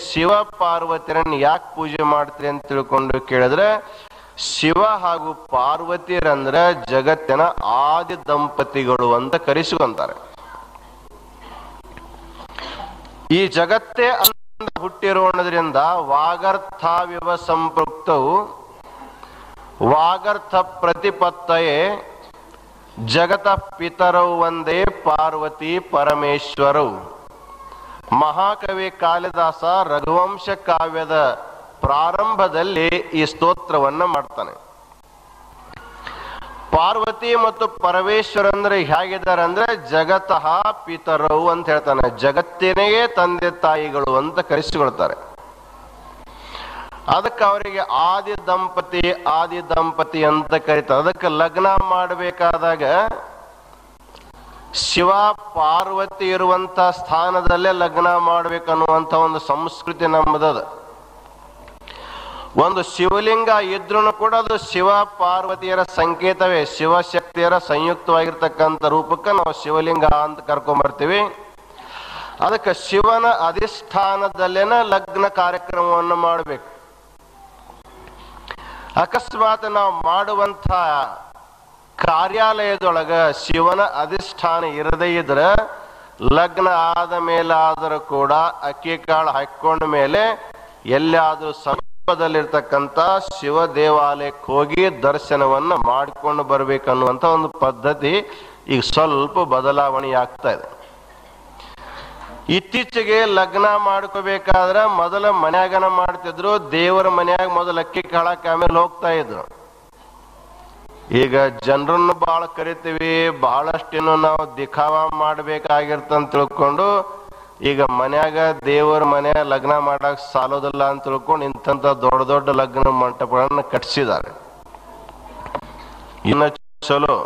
ಶಿವ ಪಾರ್ವತಿಯರನ್ನು ಯಾಕೆ ಪೂಜೆ ಮಾಡ್ತೀರಿ ಅಂತ ತಿಳ್ಕೊಂಡು ಕೇಳಿದ್ರೆ, ಶಿವ ಹಾಗೂ ಪಾರ್ವತಿಯರಂದ್ರೆ ಜಗತ್ತಿನ ಆದಿ ದಂಪತಿಗಳು ಅಂತ ಕರೆಸಿಕೊಂತಾರೆ. ಈ ಜಗತ್ತೇ ಹುಟ್ಟಿರೋದ್ರಿಂದ ವಾಗರ್ಥಾವಿವ ಸಂಪೃಕ್ತವು ವಾಗರ್ಥ ಪ್ರತಿಪತ್ತಯೇ ಜಗತ ಪಿತರವು ಒಂದೇ ಪಾರ್ವತಿ ಪರಮೇಶ್ವರವು. ಮಹಾಕವಿ ಕಾಳಿದಾಸ ರಘುವಂಶ ಕಾವ್ಯದ ಪ್ರಾರಂಭದಲ್ಲಿ ಈ ಸ್ತೋತ್ರವನ್ನು ಮಾಡ್ತಾನೆ. ಪಾರ್ವತಿ ಮತ್ತು ಪರಮೇಶ್ವರ ಅಂದ್ರೆ ಹೇಗಿದ್ದಾರೆ ಅಂದ್ರೆ ಜಗತಃ ಪಿತರವು ಅಂತ ಹೇಳ್ತಾನೆ. ಜಗತ್ತಿನೇ ತಂದೆ ತಾಯಿಗಳು ಅಂತ ಕರೆಸಿಕೊಳ್ತಾರೆ. ಅದಕ್ಕೆ ಅವರಿಗೆ ಆದಿ ದಂಪತಿ ಅಂತ ಕರೀತಾರೆ. ಅದಕ್ಕೆ ಲಗ್ನ ಮಾಡಬೇಕಾದಾಗ ಶಿವ ಪಾರ್ವತಿ ಇರುವಂತ ಸ್ಥಾನದಲ್ಲೇ ಲಗ್ನ ಮಾಡ್ಬೇಕನ್ನುವಂತ ಒಂದು ಸಂಸ್ಕೃತಿ ನಮ್ಮದದ. ಒಂದು ಶಿವಲಿಂಗ ಇದ್ರೂ ಕೂಡ ಅದು ಶಿವ ಪಾರ್ವತಿಯರ ಸಂಕೇತವೇ. ಶಿವಶಕ್ತಿಯರ ಸಂಯುಕ್ತವಾಗಿರ್ತಕ್ಕಂಥ ರೂಪಕ್ಕೆ ನಾವು ಶಿವಲಿಂಗ ಅಂತ ಕರ್ಕೊಂಡ್ಬರ್ತೀವಿ. ಅದಕ್ಕೆ ಶಿವನ ಅಧಿಷ್ಠಾನದಲ್ಲೇನ ಲಗ್ನ ಕಾರ್ಯಕ್ರಮವನ್ನು ಮಾಡಬೇಕು. ಅಕಸ್ಮಾತ್ ನಾವು ಮಾಡುವಂಥ ಕಾರ್ಯಾಲಯದೊಳಗ ಶಿವನ ಅಧಿಷ್ಠಾನ ಇರದೇ ಇದ್ರೆ ಲಗ್ನ ಆದ ಮೇಲಾದರೂ ಕೂಡ ಅಕ್ಕಿ ಕಾಳು ಹಾಕೊಂಡ ಮೇಲೆ ಎಲ್ಲಾದ್ರೂ ಸಮೀಪದಲ್ಲಿರ್ತಕ್ಕಂಥ ಶಿವ ದೇವಾಲಯಕ್ಕೆ ಹೋಗಿ ದರ್ಶನವನ್ನು ಮಾಡಿಕೊಂಡು ಬರ್ಬೇಕನ್ನುವಂಥ ಒಂದು ಪದ್ಧತಿ ಈಗ ಸ್ವಲ್ಪ ಬದಲಾವಣೆ ಆಗ್ತಾ ಇದೆ. ಇತ್ತೀಚೆಗೆ ಲಗ್ನ ಮಾಡ್ಕೋಬೇಕಾದ್ರೆ ಮೊದಲ ಮನ್ಯಾಗನ ಮಾಡ್ತಿದ್ರು, ದೇವರ ಮನ್ಯಾಗ ಮೊದಲು ಅಕ್ಕಿ ಕಾಳಕ್ಕೆ ಆಮೇಲೆ ಹೋಗ್ತಾ ಇದ್ರು. ಈಗ ಜನರನ್ನು ಬಹಳ ಕರಿತೀವಿ, ಬಹಳಷ್ಟೇನು ನಾವು ದಿಖಾವ ಮಾಡ್ಬೇಕಾಗಿರ್ತಂತ ತಿಳ್ಕೊಂಡು ಈಗ ಮನ್ಯಾಗ ದೇವರ ಮನೆ ಲಗ್ನ ಮಾಡಕ್ ಸಾಲೋದಿಲ್ಲ ಅಂತ ತಿಳ್ಕೊಂಡು ಇಂಥ ದೊಡ್ಡ ದೊಡ್ಡ ಲಗ್ನ ಮಂಟಪಗಳನ್ನು ಕಟ್ಟಿಸಿದ್ದಾರೆ. ಇನ್ನು ಚಲೋ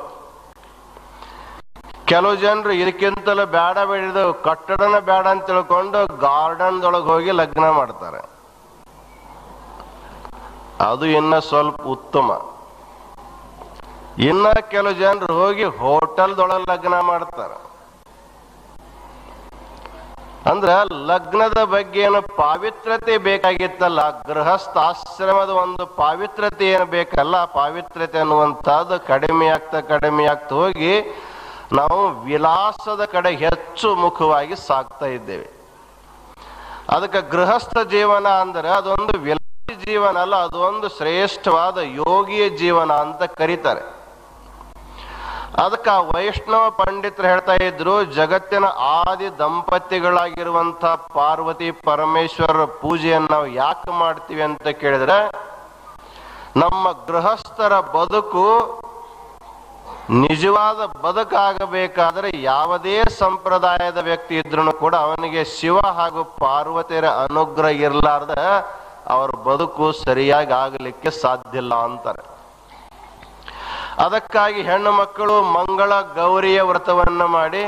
ಕೆಲವು ಜನರು ಇದಕ್ಕಿಂತಲೂ ಬೇಡ ಬೇಡಿದ ಕಟ್ಟಡನ ಬೇಡ ಅಂತ ತಿಳ್ಕೊಂಡು ಗಾರ್ಡನ್ ದೊಳಗೆ ಹೋಗಿ ಲಗ್ನ ಮಾಡ್ತಾರೆ. ಅದು ಇನ್ನ ಸ್ವಲ್ಪ ಉತ್ತಮ. ಇನ್ನ ಕೆಲವು ಜನರು ಹೋಗಿ ಹೋಟೆಲ್ದೊಳಗೆ ಲಗ್ನ ಮಾಡ್ತಾರೆ. ಅಂದ್ರ ಲಗ್ನದ ಬಗ್ಗೆ ಏನು ಪಾವಿತ್ರತೆ ಬೇಕಾಗಿತ್ತಲ್ಲ, ಗೃಹಸ್ಥಾಶ್ರಮದ ಒಂದು ಪಾವಿತ್ರತೆ ಏನು ಬೇಕಲ್ಲ, ಪಾವಿತ್ರತೆ ಅನ್ನುವಂಥದ್ದು ಕಡಿಮೆ ಆಗ್ತಾ ಹೋಗಿ ನಾವು ವಿಲಾಸದ ಕಡೆ ಹೆಚ್ಚು ಮುಖವಾಗಿ ಸಾಗ್ತಾ ಇದ್ದೇವೆ. ಅದಕ್ಕೆ ಗೃಹಸ್ಥ ಜೀವನ ಅಂದ್ರೆ ಅದೊಂದು ವಿಲಾಸಿ ಜೀವನ ಅಲ್ಲ, ಅದೊಂದು ಶ್ರೇಷ್ಠವಾದ ಯೋಗಿಯ ಜೀವನ ಅಂತ ಕರೀತಾರೆ. ಅದಕ್ಕೆ ವೈಷ್ಣವ ಪಂಡಿತರು ಹೇಳ್ತಾ ಇದ್ರು, ಜಗತ್ತಿನ ಆದಿ ದಂಪತಿಗಳಾಗಿರುವಂತ ಪಾರ್ವತಿ ಪರಮೇಶ್ವರರ ಪೂಜೆಯನ್ನು ನಾವು ಯಾಕೆ ಮಾಡ್ತೀವಿ ಅಂತ ಕೇಳಿದ್ರೆ, ನಮ್ಮ ಗೃಹಸ್ಥರ ಬದುಕು ನಿಜವಾದ ಬದುಕಾಗಬೇಕಾದ್ರೆ ಯಾವುದೇ ಸಂಪ್ರದಾಯದ ವ್ಯಕ್ತಿ ಇದ್ರೂ ಕೂಡ ಅವನಿಗೆ ಶಿವ ಹಾಗೂ ಪಾರ್ವತಿಯರ ಅನುಗ್ರಹ ಇರಲಾರ್ದ ಅವರ ಬದುಕು ಸರಿಯಾಗಿ ಆಗಲಿಕ್ಕೆ ಸಾಧ್ಯ ಇಲ್ಲ ಅಂತಾರೆ. ಅದಕ್ಕಾಗಿ ಹೆಣ್ಣು ಮಕ್ಕಳು ಮಂಗಳ ಗೌರಿಯ ವ್ರತವನ್ನ ಮಾಡಿ,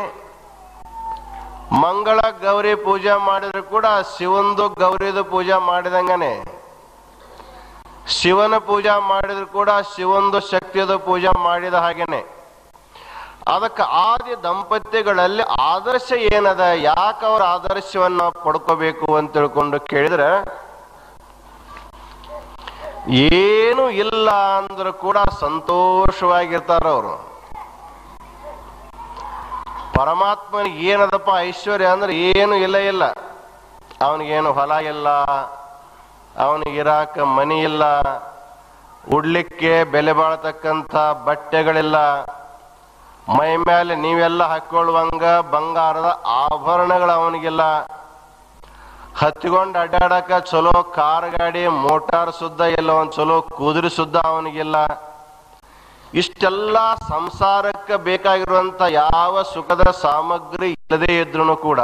ಮಂಗಳ ಗೌರಿ ಪೂಜೆ ಮಾಡಿದ್ರು ಕೂಡ ಶಿವಂದು ಗೌರಿದು ಪೂಜೆ ಮಾಡಿದಂಗನೆ, ಶಿವನ ಪೂಜಾ ಮಾಡಿದ್ರು ಕೂಡ ಶಿವಂದು ಶಕ್ತಿಯದು ಪೂಜಾ ಮಾಡಿದ ಹಾಗೇನೆ. ಅದಕ್ಕೆ ಆದಿ ದಂಪತಿಗಳಲ್ಲಿ ಆದರ್ಶ ಏನದ, ಯಾಕೆ ಅವ್ರ ಆದರ್ಶವನ್ನು ಪಡ್ಕೋಬೇಕು ಅಂತ ತಿಳ್ಕೊಂಡು ಕೇಳಿದ್ರೆ, ಏನು ಇಲ್ಲ ಅಂದ್ರೂ ಕೂಡ ಸಂತೋಷವಾಗಿರ್ತಾರ ಅವರು. ಪರಮಾತ್ಮನಿಗೆ ಏನದಪ್ಪ ಐಶ್ವರ್ಯ ಅಂದ್ರೆ ಏನು ಇಲ್ಲ. ಅವನಿಗೇನು ಹೊಲ ಇಲ್ಲ, ಅವನಿಗೆ ಇರಾಕ ಮನಿ ಇಲ್ಲ, ಉಡ್ಲಿಕ್ಕೆ ಬೆಲೆ ಬಾಳತಕ್ಕಂಥ ಬಟ್ಟೆಗಳಿಲ್ಲ, ಮೈ ಮೇಲೆ ನೀವೆಲ್ಲ ಹಾಕೊಳ್ಳುವಂಗ ಬಂಗಾರದ ಆಭರಣಗಳು ಅವನಿಗಿಲ್ಲ, ಹತ್ತಿಕೊಂಡು ಅಡ್ಡಾಡಕ ಚಲೋ ಕಾರ್ ಗಾಡಿ ಮೋಟಾರ್ ಸುದ್ದ ಇಲ್ಲ, ಒಂದು ಚಲೋ ಕುದುರೆ ಸುದ್ದ ಅವನಿಗಿಲ್ಲ. ಇಷ್ಟೆಲ್ಲ ಸಂಸಾರಕ್ಕೆ ಬೇಕಾಗಿರುವಂತ ಯಾವ ಸುಖದ ಸಾಮಗ್ರಿ ಇಲ್ಲದೆ ಇದ್ರು ಕೂಡ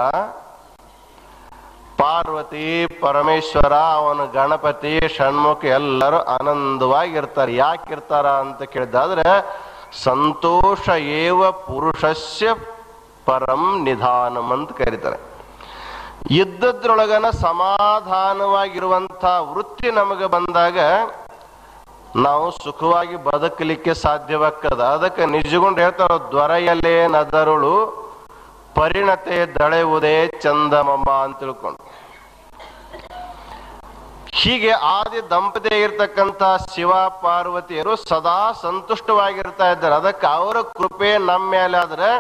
ಪಾರ್ವತಿ ಪರಮೇಶ್ವರ ಅವನ ಗಣಪತಿ ಷಣ್ಮುಖ ಎಲ್ಲರೂ ಆನಂದವಾಗಿರ್ತಾರೆ. ಯಾಕಿರ್ತಾರ ಅಂತ ಕೇಳಿದಾದ್ರೆ, ಸಂತೋಷ ಏವ ಪುರುಷಸ್ಯ ಪರಂ ನಿಧಾನಂ ಅಂತ ಕರೀತಾರೆ. ಇದ್ದದ್ರೊಳಗನ ಸಮಾಧಾನವಾಗಿರುವಂಥ ವೃತ್ತಿ ನಮಗೆ ಬಂದಾಗ ನಾವು ಸುಖವಾಗಿ ಬದುಕಲಿಕ್ಕೆ ಸಾಧ್ಯವಾಗ್ತದ. ಅದಕ್ಕೆ ನಿಜಗೊಂಡು ಹೇಳ್ತಾರ, ದ್ವರೆಯಲೇ ನದರುಳು ಪರಿಣತೆ ದಳೆವುದೇ ಚಂದಮಮ್ಮ ಅಂತ ತಿಳ್ಕೊಂಡು. ಹೀಗೆ ಆದಿ ದಂಪತಿ ಇರ್ತಕ್ಕಂಥ ಶಿವ ಪಾರ್ವತಿಯರು ಸದಾ ಸಂತುಷ್ಟವಾಗಿರ್ತಾ ಇದ್ದಾರೆ. ಅದಕ್ಕೆ ಅವರ ಕೃಪೆ ನಮ್ಮ ಮೇಲೆ ಆದ್ರೆ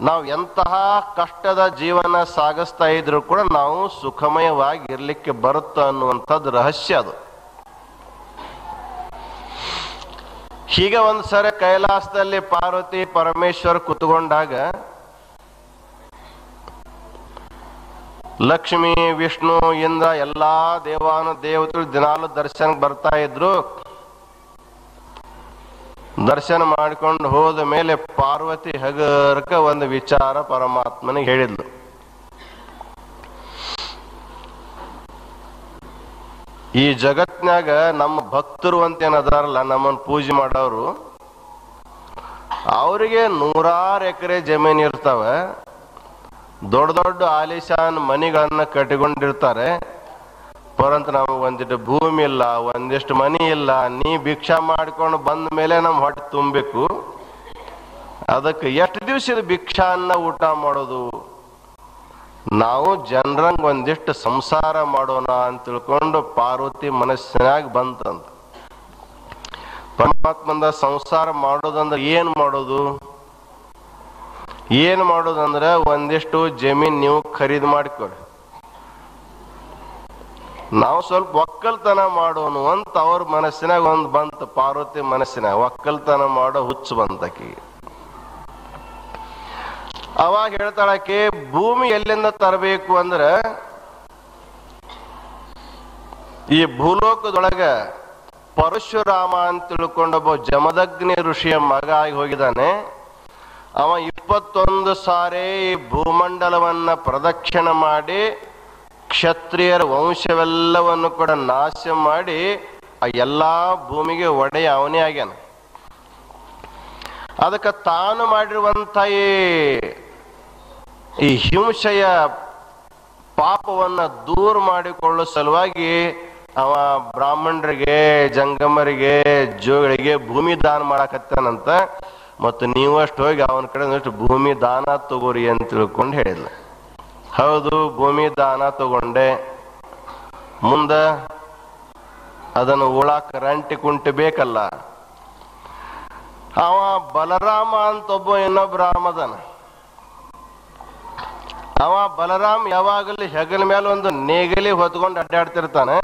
ನಾವು ಎಂತಹ ಕಷ್ಟದ ಜೀವನ ಸಾಗಿಸ್ತಾ ಇದ್ರು ಕೂಡ ನಾವು ಸುಖಮಯವಾಗಿ ಇರ್ಲಿಕ್ಕೆ ಬರುತ್ತೆ ಅನ್ನುವಂಥದ್ದು ರಹಸ್ಯ ಅದು. ಹೀಗೆ ಒಂದು ಸರಿ ಕೈಲಾಸದಲ್ಲಿ ಪಾರ್ವತಿ ಪರಮೇಶ್ವರ ಕುತ್ಕೊಂಡಾಗ ಲಕ್ಷ್ಮಿ ವಿಷ್ಣು ಇಂದ್ರ ಎಲ್ಲಾ ದೇವಾನು ದೇವತೆಗಳು ದಿನಾಲು ದರ್ಶನಕ್ಕೆ ಬರ್ತಾ ಇದ್ರು. ದರ್ಶನ ಮಾಡಿಕೊಂಡು ಹೋದ ಮೇಲೆ ಪಾರ್ವತಿ ಹಗರ್ಕ ಒಂದು ವಿಚಾರ ಪರಮಾತ್ಮನಿಗೆ ಹೇಳಿದ್ಲು. ಈ ಜಗತ್ನಾಗ ನಮ್ಮ ಭಕ್ತರು ಅಂತ ಏನದಾರಲ್ಲ, ನಮ್ಮನ್ನು ಪೂಜೆ ಮಾಡೋರು, ಅವರಿಗೆ 100 ಎಕರೆ ಜಮೀನು ಇರ್ತಾವೆ, ದೊಡ್ಡ ದೊಡ್ಡ ಆಲಿಶಾನ್ ಮನಿಗಳನ್ನ ಕಟ್ಟಿಕೊಂಡಿರ್ತಾರೆ. ಪರಂತು ನಮಗೆ ಒಂದಿಷ್ಟು ಭೂಮಿ ಇಲ್ಲ, ಒಂದಿಷ್ಟು ಮನಿ ಇಲ್ಲ. ನೀ ಭಿಕ್ಷಾ ಮಾಡ್ಕೊಂಡು ಬಂದ ಮೇಲೆ ನಮ್ಮ ಹೊಟ್ಟೆ ತುಂಬಬೇಕು. ಅದಕ್ಕೆ ಎಷ್ಟು ದಿವಸದ ಭಿಕ್ಷಾನ್ನ ಊಟ ಮಾಡೋದು? ನಾವು ಜನರಂಗ್ ಒಂದಿಷ್ಟು ಸಂಸಾರ ಮಾಡೋಣ ಅಂತ ತಿಳ್ಕೊಂಡು ಪಾರ್ವತಿ ಮನಸ್ಸಿನಾಗ ಬಂತಂತ. ಪರಮಾತ್ಮಂದ ಸಂಸಾರ ಮಾಡೋದಂದ್ರೆ ಏನ್ ಮಾಡೋದು? ಏನ್ ಮಾಡೋದಂದ್ರೆ ಒಂದಿಷ್ಟು ಜಮೀನ್ ನೀವು ಖರೀದಿ ಮಾಡಿಕೊಡಿ, ನಾವು ಸ್ವಲ್ಪ ಒಕ್ಕಲ್ತನ ಮಾಡೋನು ಅಂತ ಅವ್ರ ಮನಸ್ಸಿನಾಗ ಒಂದು ಬಂತು. ಪಾರ್ವತಿ ಮನಸ್ಸಿನಾಗ ಒಕ್ಕಲ್ತನ ಮಾಡೋ ಹುಚ್ಚು ಬಂತಕಿ. ಅವಾಗ ಹೇಳ್ತಾಳಕ್ಕೆ, ಭೂಮಿ ಎಲ್ಲಿಂದ ತರಬೇಕು ಅಂದ್ರೆ ಈ ಭೂಲೋಕದೊಳಗ ಪರಶುರಾಮ ಅಂತ ತಿಳ್ಕೊಂಡೊಬ್ಬ ಜಮದಗ್ನಿ ಋಷಿಯ ಮಗ ಆಗಿ ಹೋಗಿದ್ದಾನೆ. ಅವ 21 ಸಾರಿ ಭೂಮಂಡಲವನ್ನ ಪ್ರದಕ್ಷಿಣೆ ಮಾಡಿ ಕ್ಷತ್ರಿಯರ ವಂಶವೆಲ್ಲವನ್ನು ಕೂಡ ನಾಶ ಮಾಡಿ ಆ ಎಲ್ಲಾ ಭೂಮಿಗೆ ಒಡೆಯ ಅವನೇ ಆಗ್ಯಾನ. ಅದಕ್ಕೆ ತಾನು ಮಾಡಿರುವಂಥ ಈ ಹಿಂಸೆಯ ಪಾಪವನ್ನ ದೂರ ಮಾಡಿಕೊಳ್ಳೋ ಸಲುವಾಗಿ ಅವ ಬ್ರಾಹ್ಮಣರಿಗೆ, ಜಂಗಮರಿಗೆ, ಜೋಗಳಿಗೆ ಭೂಮಿ ದಾನ ಮಾಡಕತ್ತಾನಂತ. ಮತ್ತು ನೀವಷ್ಟು ಹೋಗಿ ಅವನ ಕಡೆ ಒಂದಷ್ಟು ಭೂಮಿ ದಾನ ತಗೋರಿ ಅಂತ ತಿಳ್ಕೊಂಡು ಹೇಳಿದ್ಲು. ಹೌದು, ಭೂಮಿ ದಾನ ತಗೊಂಡೆ. ಮುಂದ ಅದನ್ನು ಉಳಾಕ ರಂಟಿ ಕುಂಟಿ ಬೇಕಲ್ಲ. ಅವ ಬಲರಾಮ ಅಂತ ಒಬ್ಬ ಇನ್ನೊಬ್ಬ ರಾಮದನ. ಅವ ಬಲರಾಮ್ ಯಾವಾಗಲೂ ಹೆಗಲ ಮೇಲೆ ಒಂದು ನೇಗಲಿ ಹೊತ್ಕೊಂಡು ಅಡ್ಡಾಡ್ತಿರ್ತಾನೆ.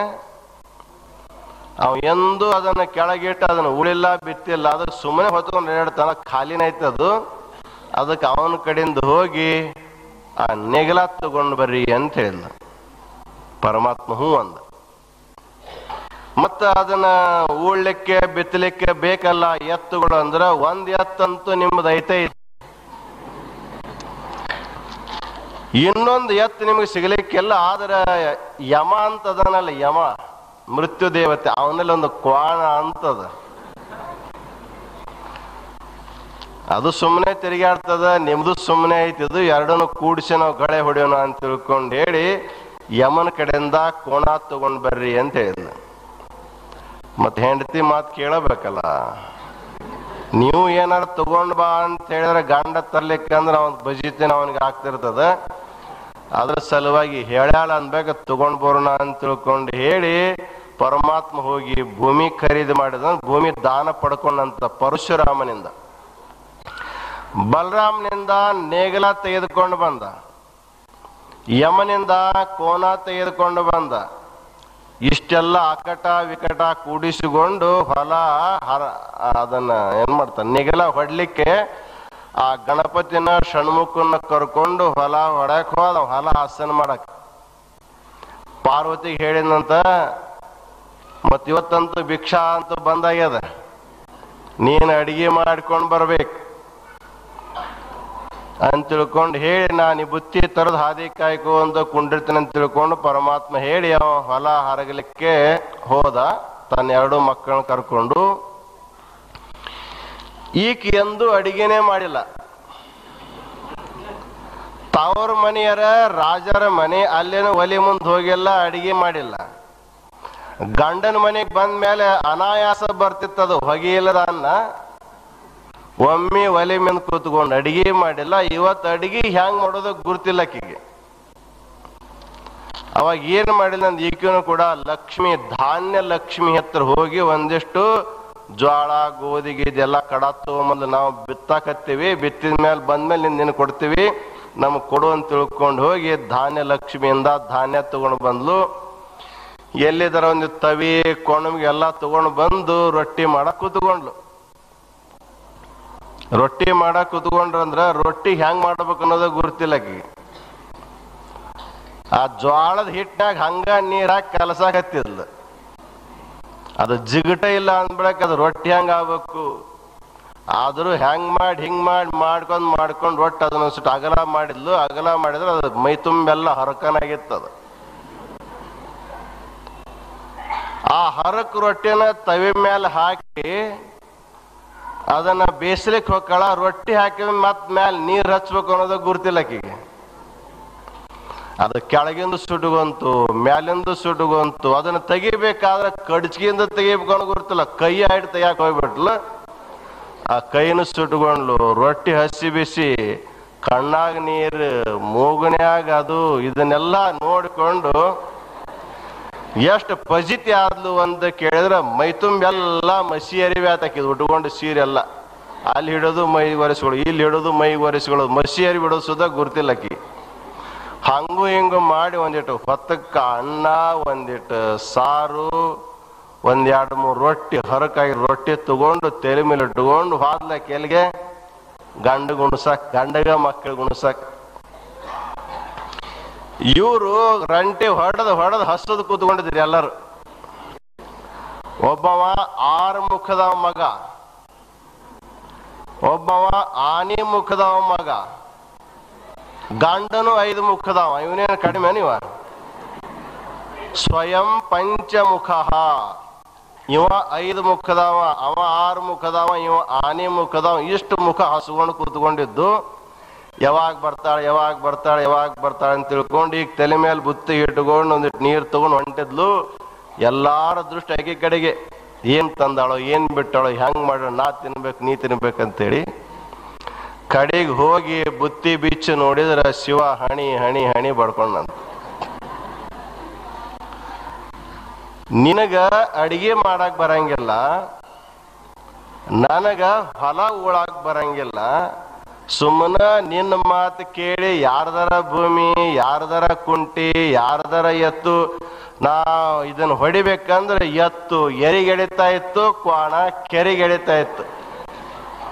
ಅವ ಎಂದು ಅದನ್ನ ಕೆಳಗಿಟ್ಟು ಅದನ್ನು ಉಳಿಲ್ಲ ಬಿತ್ತಿಲ್ಲ, ಅದಕ್ಕೆ ಸುಮ್ಮನೆ ಹೊತ್ಕೊಂಡು ಅಡ್ಡಾಡ್ತಾನ. ಖಾಲಿನ ಐತೆ ಅದು. ಅದಕ್ಕೆ ಅವನ ಕಡೆಯಿಂದ ಹೋಗಿ ಆ ನೆಗಲ ತಗೊಂಡು ಬರ್ರಿ ಅಂತ ಹೇಳಿದ. ಪರಮಾತ್ಮ ಹೂ ಅಂದ. ಮತ್ತ ಅದನ್ನ ಉಳ್ಲಿಕ್ಕೆ ಬಿತ್ತಲಿಕ್ಕೆ ಬೇಕಲ್ಲ ಎತ್ತುಗಳು. ಅಂದ್ರ ಒಂದ್ ಎತ್ತಂತೂ ನಿಮ್ದು ಐತೆ, ಇನ್ನೊಂದು ಎತ್ತು ನಿಮ್ಗೆ ಸಿಗಲಿಕ್ಕೆಲ್ಲ. ಆದ್ರೆ ಯಮ ಅಂತದನಲ್ಲ, ಯಮ ಮೃತ್ಯು ದೇವತೆ, ಅವನಲ್ಲಿ ಒಂದು ಕ್ವಾಣ ಅಂತದ. ಅದು ಸುಮ್ಮನೆ ತಿರುಗಾಡ್ತದ, ನಿಮ್ದು ಸುಮ್ಮನೆ ಐತಿದು. ಎರಡನ್ನು ಕೂಡಿಸಿ ನಾವು ಗಳೆ ಹೊಡೆಯೋಣ ಅಂತ ತಿಳ್ಕೊಂಡು ಹೇಳಿ ಯಮನ ಕಡೆಯಿಂದ ಕೋಣ ತಗೊಂಡ್ ಬರ್ರಿ ಅಂತ ಹೇಳಿದ. ಮತ್ತೆ ಹೆಂಡತಿ ಮಾತು ಕೇಳಬೇಕಲ್ಲ. ನೀವು ಏನಾರು ತಗೊಂಡ್ ಬಾ ಅಂತ ಹೇಳಿದ್ರೆ ಗಂಡ ತರ್ಲಿಕ್ಕೆ ಅಂದ್ರೆ ಅವನ್ ಬಜಿತೇನೆ ಅವನಿಗೆ ಆಗ್ತಿರ್ತದ. ಅದ್ರ ಸಲುವಾಗಿ ಹೇಳ್ಯಾಳ ಅನ್ಬೇಕು, ತಗೊಂಡ್ ಬರೋಣ ಅಂತ ತಿಳ್ಕೊಂಡು ಹೇಳಿ ಪರಮಾತ್ಮ ಹೋಗಿ ಭೂಮಿ ಖರೀದಿ ಮಾಡಿದ. ಭೂಮಿ ದಾನ ಪಡ್ಕೊಂಡಂತ ಪರಶುರಾಮನಿಂದ. ಬಲರಾಮನಿಂದ ನೇಗಲ ತೆಗೆದುಕೊಂಡು ಬಂದ, ಯಮನಿಂದ ಕೋನ ತೆಗೆದುಕೊಂಡು ಬಂದ. ಇಷ್ಟೆಲ್ಲ ಅಕಟ ವಿಕಟ ಕೂಡಿಸಿಕೊಂಡು ಹೊಲ ಅದನ್ನ ಏನ್ ಮಾಡ್ತಾನೆ, ನೇಗಲ ಹೊಡ್ಲಿಕ್ಕೆ ಆ ಗಣಪತಿನ ಷಣ್ಮುಖನ ಕರ್ಕೊಂಡು ಹೊಲ ಹೊಡಕ್ ಹೋದ. ಹೊಲ ಹಾಸನ ಮಾಡಕ್ ಪಾರ್ವತಿಗೆ ಹೇಳಿದಂತ, ಮತ್ ಇವತ್ತಂತೂ ಭಿಕ್ಷಾ ಅಂತೂ ಬಂದಾಗ್ಯದ, ನೀನ್ ಅಡಿಗೆ ಮಾಡ್ಕೊಂಡು ಬರ್ಬೇಕು ಅಂತ ತಿಳ್ಕೊಂಡು ಹೇಳಿ, ನಾನು ಈ ಬುತ್ತಿ ತರದ್ ಹಾದಿ ಕಾಯ್ಕೋ ಅಂತ ಕುಂಡಿರ್ತೀನಿ ಅಂತ ತಿಳ್ಕೊಂಡು ಪರಮಾತ್ಮ ಹೇಳಿ ಅವ ಹೊಲ ಹರಗಲಿಕ್ಕೆ ಹೋದ ತನ್ನ 2 ಮಕ್ಕಳನ್ನ ಕರ್ಕೊಂಡು. ಈಕೆ ಎಂದು ಅಡಿಗೆನೇ ಮಾಡಿಲ್ಲ. ತವರ ಮನೆಯರ ರಾಜರ ಮನೆ ಅಲ್ಲೇನು ಒಲಿ ಮುಂದೆ ಹೋಗಿಲ್ಲ, ಅಡಿಗೆ ಮಾಡಿಲ್ಲ. ಗಂಡನ ಮನೆಗೆ ಬಂದ ಮೇಲೆ ಅನಾಯಾಸ ಬರ್ತಿತ್ತದು, ಹೊಗೆ ಇಲ್ಲದ ಅನ್ನ. ಒಮ್ಮೆ ಒಲೆ ಮೇಲೆ ಕೂತ್ಕೊಂಡು ಅಡಿಗೆ ಮಾಡಿಲ್ಲ. ಇವತ್ತು ಅಡಿಗೆ ಹ್ಯಾಂಗ್ ಮಾಡೋದು ಗುರ್ತಿಲ್ಲ ಆಕಿಗೆ. ಅವಾಗ ಏನು ಮಾಡಿದ ನಂದು ಈಕೆನೂ ಕೂಡ ಲಕ್ಷ್ಮಿ ಧಾನ್ಯ ಲಕ್ಷ್ಮಿ ಹತ್ರ ಹೋಗಿ ಒಂದಿಷ್ಟು ಜ್ವಾಳ ಗೋಧಿಗೆ ಇದೆಲ್ಲ ಕಡ ತಗೊಂಬಂದು ನಾವು ಬಿತ್ತಾಕತ್ತೀವಿ, ಬಿತ್ತಿದ ಮೇಲೆ ಬಂದ್ಮೇಲೆ ನಿನ್ನ ಕೊಡ್ತೀವಿ, ನಮಗೆ ಕೊಡು ಅಂತ ತಿಳ್ಕೊಂಡು ಹೋಗಿ ಧಾನ್ಯ ಲಕ್ಷ್ಮಿಯಿಂದ ಧಾನ್ಯ ತಗೊಂಡು ಬಂದ್ಲು. ಎಲ್ಲಿದರ ಒಂದು ತವಿ ಕೊಣಮ್ಗೆ ಎಲ್ಲ ತಗೊಂಡು ಬಂದು ರೊಟ್ಟಿ ಮಾಡಕ್ ಕೂತ್ಕೊಂಡ್ಲು. ರೊಟ್ಟಿ ಮಾಡಕ್ ಕೂತ್ಕೊಂಡ್ರಂದ್ರ ರೊಟ್ಟಿ ಹೆಂಗ್ ಮಾಡ್ಬೇಕು ಅನ್ನೋದ ಗುರ್ತಿಲ್ಲ ಆಕಿಗೆ. ಆ ಜ್ವಾಳದ ಹಿಟ್ನಾಗ ಹಂಗ ನೀರಾಗಿ ಕಲಸಾಕತ್ತಿದ್ಲು. ಅದು ಜಿಗಟ ಇಲ್ಲ ಅಂದ್ಬಿಡಕ್ ಅದು ರೊಟ್ಟಿ ಹೆಂಗ ಆಗ್ಬೇಕು. ಆದ್ರೂ ಹೆಂಗ್ ಮಾಡಿ ಹಿಂಗ್ ಮಾಡ್ಕೊಂಡು ರೊಟ್ಟಿ ಅದನ್ನ ಒಂದ್ಸಿಟ್ಟು ಅಗಲ ಮಾಡಿದ್ಲು. ಅಗಲ ಮಾಡಿದ್ರೆ ಅದು ಮೈ ತುಂಬೆಲ್ಲ ಹರಕನಾಗಿತ್ತದ. ಆ ಹರಕ್ ರೊಟ್ಟಿನ ತವಿ ಮೇಲೆ ಹಾಕಿ ಅದನ್ನ ಬೇಯಿಸ್ಲಿಕ್ಕೆ ಹೋಗ್ಕಳ. ರೊಟ್ಟಿ ಹಾಕಿದ ಮತ್ ಮ್ಯಾಲ ನೀರ್ ಹಚ್ಬೇಕು ಅನ್ನೋದು ಗುರ್ತಿಲ್ಲ ಆಕಿಗೆ. ಅದು ಕೆಳಗಿಂದ ಸುಡುಗಂತು, ಮ್ಯಾಲಿಂದ ಸುಡುಗಂತು. ಅದನ್ನ ತೆಗಿಬೇಕಾದ್ರೆ ಕಡ್ಚಿಗಿಂದ ತೆಗಿಬೇಕು ಅನ್ನೋ ಗುರ್ತಿಲ್ಲ. ಕೈ ಹಿಡ್ ತೆಗಿಯಾಕ ಹೋಗ್ಬಿಟ್ಲು. ಆ ಕೈನ ಸುಟ್ಕೊಂಡ್ಲು. ರೊಟ್ಟಿ ಹಸಿ ಬಿಸಿ, ಕಣ್ಣಾಗ ನೀರು, ಮೂಗನ್ಯಾಗ ಅದು ಇದನ್ನೆಲ್ಲ ನೋಡಿಕೊಂಡು ಎಷ್ಟು ಫಜಿತಿ ಆದ್ಲು ಅಂತ ಕೇಳಿದ್ರೆ ಮೈ ತುಂಬೆಲ್ಲ ಮಸಿ ಅರಿವೆ ಆತಾಕಿದ್ ಉಟ್ಕೊಂಡು ಸೀರೆ ಎಲ್ಲ. ಅಲ್ಲಿ ಹಿಡೋದು ಮೈ ಒರೆಸ್ಗಳು, ಇಲ್ಲಿ ಹಿಡೋದು ಮೈ ಒರೆಸ್ಗಳು, ಮಸಿ ಅರಿವಿ ಬಿಡೋದು ಸುದ ಗುರ್ತಿಲ್ಲಕಿ. ಹಂಗು ಹಿಂಗು ಮಾಡಿ ಒಂದಿಟ್ಟು ಹೊತ್ತಕ್ಕ ಅನ್ನ, ಒಂದಿಟ್ಟು ಸಾರು, ಒಂದ್ 2-3 ರೊಟ್ಟಿ ಹೊರಕಾಗಿ ರೊಟ್ಟಿ ತಗೊಂಡು ತೆಲೆ ಮೇಲೆ ಇಟ್ಕೊಂಡು ಹಾದ್ಲಕ್ಕೆ ಎಲ್ಲಿಗೆ ಗಂಡ ಗುಣಸಕ್, ಗಂಡಗ ಮಕ್ಕಳು ಗುಣಸಕ್. ಇವರು ರಂಟಿ ಹೊಡೆದು ಹಸದು ಕೂತ್ಕೊಂಡಿದ್ರಿ ಎಲ್ಲರೂ. ಒಬ್ಬವ 6 ಮುಖದವ ಮಗ, ಒಬ್ಬವ ಆನಿ ಮುಖದವ ಮಗ, ಗಂಡನು 5 ಮುಖದವ. ಇವನೇನು ಕಡಿಮೆ ನೀವ? ಸ್ವಯಂ ಪಂಚಮುಖ. ಇವ 5 ಮುಖದವ, ಅವ 6 ಮುಖದವ, ಇವ ಆನೆ ಮುಖದವ. ಇಷ್ಟು ಮುಖ ಹಸ್ಕೊಂಡು ಕೂತ್ಕೊಂಡಿದ್ದು. ಯಾವಾಗ ಬರ್ತಾಳೆ ಅಂತ ತಿಳ್ಕೊಂಡು ಈಗ ತಲೆ ಮೇಲೆ ಬುತ್ತಿ ಇಟ್ಕೊಂಡು ಒಂದಿಟ್ಟು ನೀರು ತಗೊಂಡು ಹೊಂಟಿದ್ಲು. ಎಲ್ಲಾರ ದೃಷ್ಟಿ ಆಕೆ ಕಡೆಗೆ. ಏನ್ ತಂದಾಳೋ, ಏನ್ ಬಿಟ್ಟಾಳೋ, ಹೆಂಗ್ ಮಾಡೋ, ನಾ ತಿನ್ಬೇಕು ನೀ ತಿನ್ಬೇಕಂತೇಳಿ ಕಡೆಗೆ ಹೋಗಿ ಬುತ್ತಿ ಬಿಚ್ಚಿ ನೋಡಿದ್ರ ಶಿವ ಹಣಿ ಹಣಿ ಹಣಿ ಬಡ್ಕೊಂಡಂತ. ನಿನಗ ಅಡಿಗೆ ಮಾಡಕ್ ಬರಂಗಿಲ್ಲ, ನನಗ ಹೊಲ ಉಳಾಕ್ ಬರಂಗಿಲ್ಲ. ಸುಮ್ಮನ ನಿನ್ನ ಮಾತು ಕೇಳಿ ಯಾರ್ದರ ಭೂಮಿ, ಯಾರ್ದರ ಕುಂಟಿ, ಯಾರ್ದರ ಎತ್ತು ನಾ ಇದನ್ನ ಹೊಡಿಬೇಕಂದ್ರೆ ಎತ್ತು ಎರಿಗೆಡಿತಾ ಇತ್ತು, ಕ್ವಾಣ ಕೆರಿಗೆಡಿತಾ ಇತ್ತು.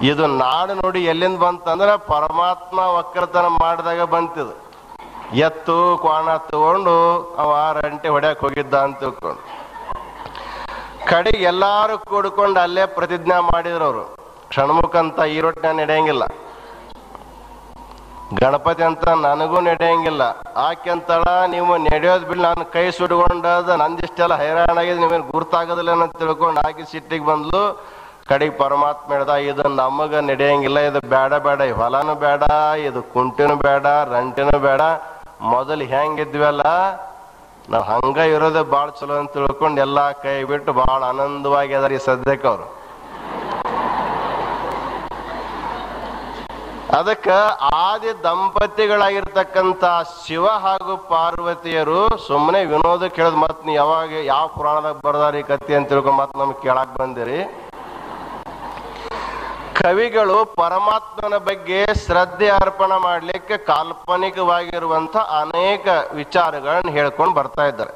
ಇದು ನಾಡು ನೋಡಿ ಎಲ್ಲಿಂದ ಬಂತಂದ್ರೆ ಪರಮಾತ್ಮ ವಕ್ರತನ ಮಾಡಿದಾಗ ಬಂತಿದು. ಎತ್ತು ಕ್ವಾಣ ತಗೊಂಡು ಅವ ರಂಟೆ ಹೊಡ್ಯಾಕ್ ಹೋಗಿದ್ದ ಅಂತ ತಿಳ್ಕೊಂಡು ಕಡೆಗೆ ಎಲ್ಲಾರು ಕೂಡ್ಕೊಂಡು ಅಲ್ಲೇ ಪ್ರತಿಜ್ಞಾ ಮಾಡಿದ್ರು ಅವರು. ಷಣ್ಮುಖ ಅಂತ ಈ ರೊಟ್ಟಿನ ನಡೆಯಂಗಿಲ್ಲ, ಗಣಪತಿ ಅಂತ ನನಗೂ ನಡೆಯಂಗಿಲ್ಲ. ಆಕೆಂತಳ ನೀವು ನಡೆಯೋದು ಬಿಲ್ ನಾನು ಕೈ ಸುಟ್ಕೊಂಡದ, ನಂದಿಷ್ಟೆಲ್ಲ ಹೈರಾಣಾಗಿದೆ, ನೀವೇನು ಗುರ್ತಾಗೋದಿಲ್ಲ ಅಂತ ತಿಳ್ಕೊಂಡು ಆಕೆ ಸಿಟ್ಟಿಗೆ ಬಂದ್ಲು. ಕಡೆಗೆ ಪರಮಾತ್ಮ ಹೇಳ್ದ, ಇದು ನಮಗ ನಡೆಯಂಗಿಲ್ಲ, ಇದು ಬೇಡ, ಈ ಹೊಲನು ಬೇಡ, ಇದು ಕುಂಟಿನೂ ಬೇಡ, ರಂಟಿನೂ ಬೇಡ. ಮೊದಲು ಹೆಂಗಿದ್ವಲ್ಲ ನಾವು ಹಂಗ ಇರೋದೇ ಭಾಳ ಚಲೋ ಅಂತ ತಿಳ್ಕೊಂಡು ಎಲ್ಲ ಕೈ ಬಿಟ್ಟು ಭಾಳ ಆನಂದವಾಗಿ ಅದಾರ ಈ ಸದ್ಯಕ್ಕೆ ಅವರು. ಅದಕ್ಕೆ ಆದಿ ದಂಪತಿಗಳಾಗಿರ್ತಕ್ಕಂಥ ಶಿವ ಹಾಗೂ ಪಾರ್ವತಿಯರು ಸುಮ್ಮನೆ ವಿನೋದ ಕೇಳಿದ್ ಮತ್ ನೀ ಯಾವಾಗ ಯಾವ ಪುರಾಣದಾಗ ಬರ್ದಾರ ಈ ಕತ್ತಿ ಅಂತ ತಿಳ್ಕೊಂಡು ಮತ್ ನಮ್ಗೆ ಕೇಳಕ್ ಬಂದಿರಿ. ಕವಿಗಳು ಪರಮಾತ್ಮನ ಬಗ್ಗೆ ಶ್ರದ್ಧೆ ಅರ್ಪಣೆ ಮಾಡ್ಲಿಕ್ಕೆ ಕಾಲ್ಪನಿಕವಾಗಿರುವಂತ ಅನೇಕ ವಿಚಾರಗಳನ್ನ ಹೇಳ್ಕೊಂಡು ಬರ್ತಾ ಇದ್ದಾರೆ.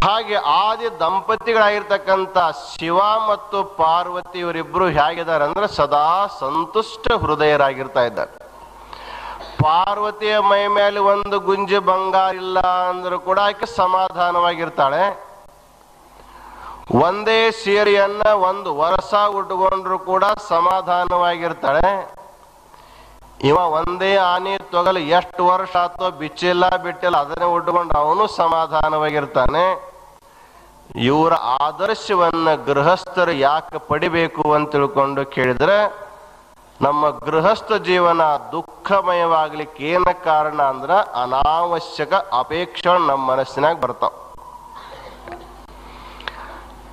ಹಾಗೆ ಆದಿ ದಂಪತಿಗಳಾಗಿರ್ತಕ್ಕಂಥ ಶಿವ ಮತ್ತು ಪಾರ್ವತಿ ಇವರಿಬ್ರು ಹೇಗಿದ್ದಾರೆ ಅಂದ್ರೆ ಸದಾ ಸಂತುಷ್ಟ ಹೃದಯರಾಗಿರ್ತಾ ಇದ್ದಾರೆ. ಪಾರ್ವತಿಯ ಮೈ ಮೇಲೆ ಒಂದು ಗುಂಜಿ ಬಂಗಾರ ಇಲ್ಲ ಅಂದ್ರೂ ಕೂಡ ಆಕೆ ಸಮಾಧಾನವಾಗಿರ್ತಾಳೆ. ಒಂದೇ ಸೀರೆಯನ್ನ 1 ವರ್ಷ ಉಟ್ಕೊಂಡ್ರು ಕೂಡ ಸಮಾಧಾನವಾಗಿರ್ತಾಳೆ. ಇವ ಒಂದೇ ಆನೆ ತೊಗಲು ಎಷ್ಟು ವರ್ಷ ಆತೋ ಬಿಚ್ಚಿಲ್ಲ ಬಿಟ್ಟಿಲ್ಲ ಅದನ್ನೇ ಉಟ್ಕೊಂಡು ಅವನು ಸಮಾಧಾನವಾಗಿರ್ತಾನೆ. ಇವರ ಆದರ್ಶವನ್ನ ಗೃಹಸ್ಥರು ಯಾಕೆ ಪಡಿಬೇಕು ಅಂತ ತಿಳ್ಕೊಂಡು ಕೇಳಿದ್ರೆ, ನಮ್ಮ ಗೃಹಸ್ಥ ಜೀವನ ದುಃಖಮಯವಾಗ್ಲಿಕ್ಕೆ ಏನ ಕಾರಣ ಅಂದ್ರ ಅನಾವಶ್ಯಕ ಅಪೇಕ್ಷೆ ನಮ್ಮ ಮನಸ್ಸಿನಾಗ ಬರ್ತಾವ.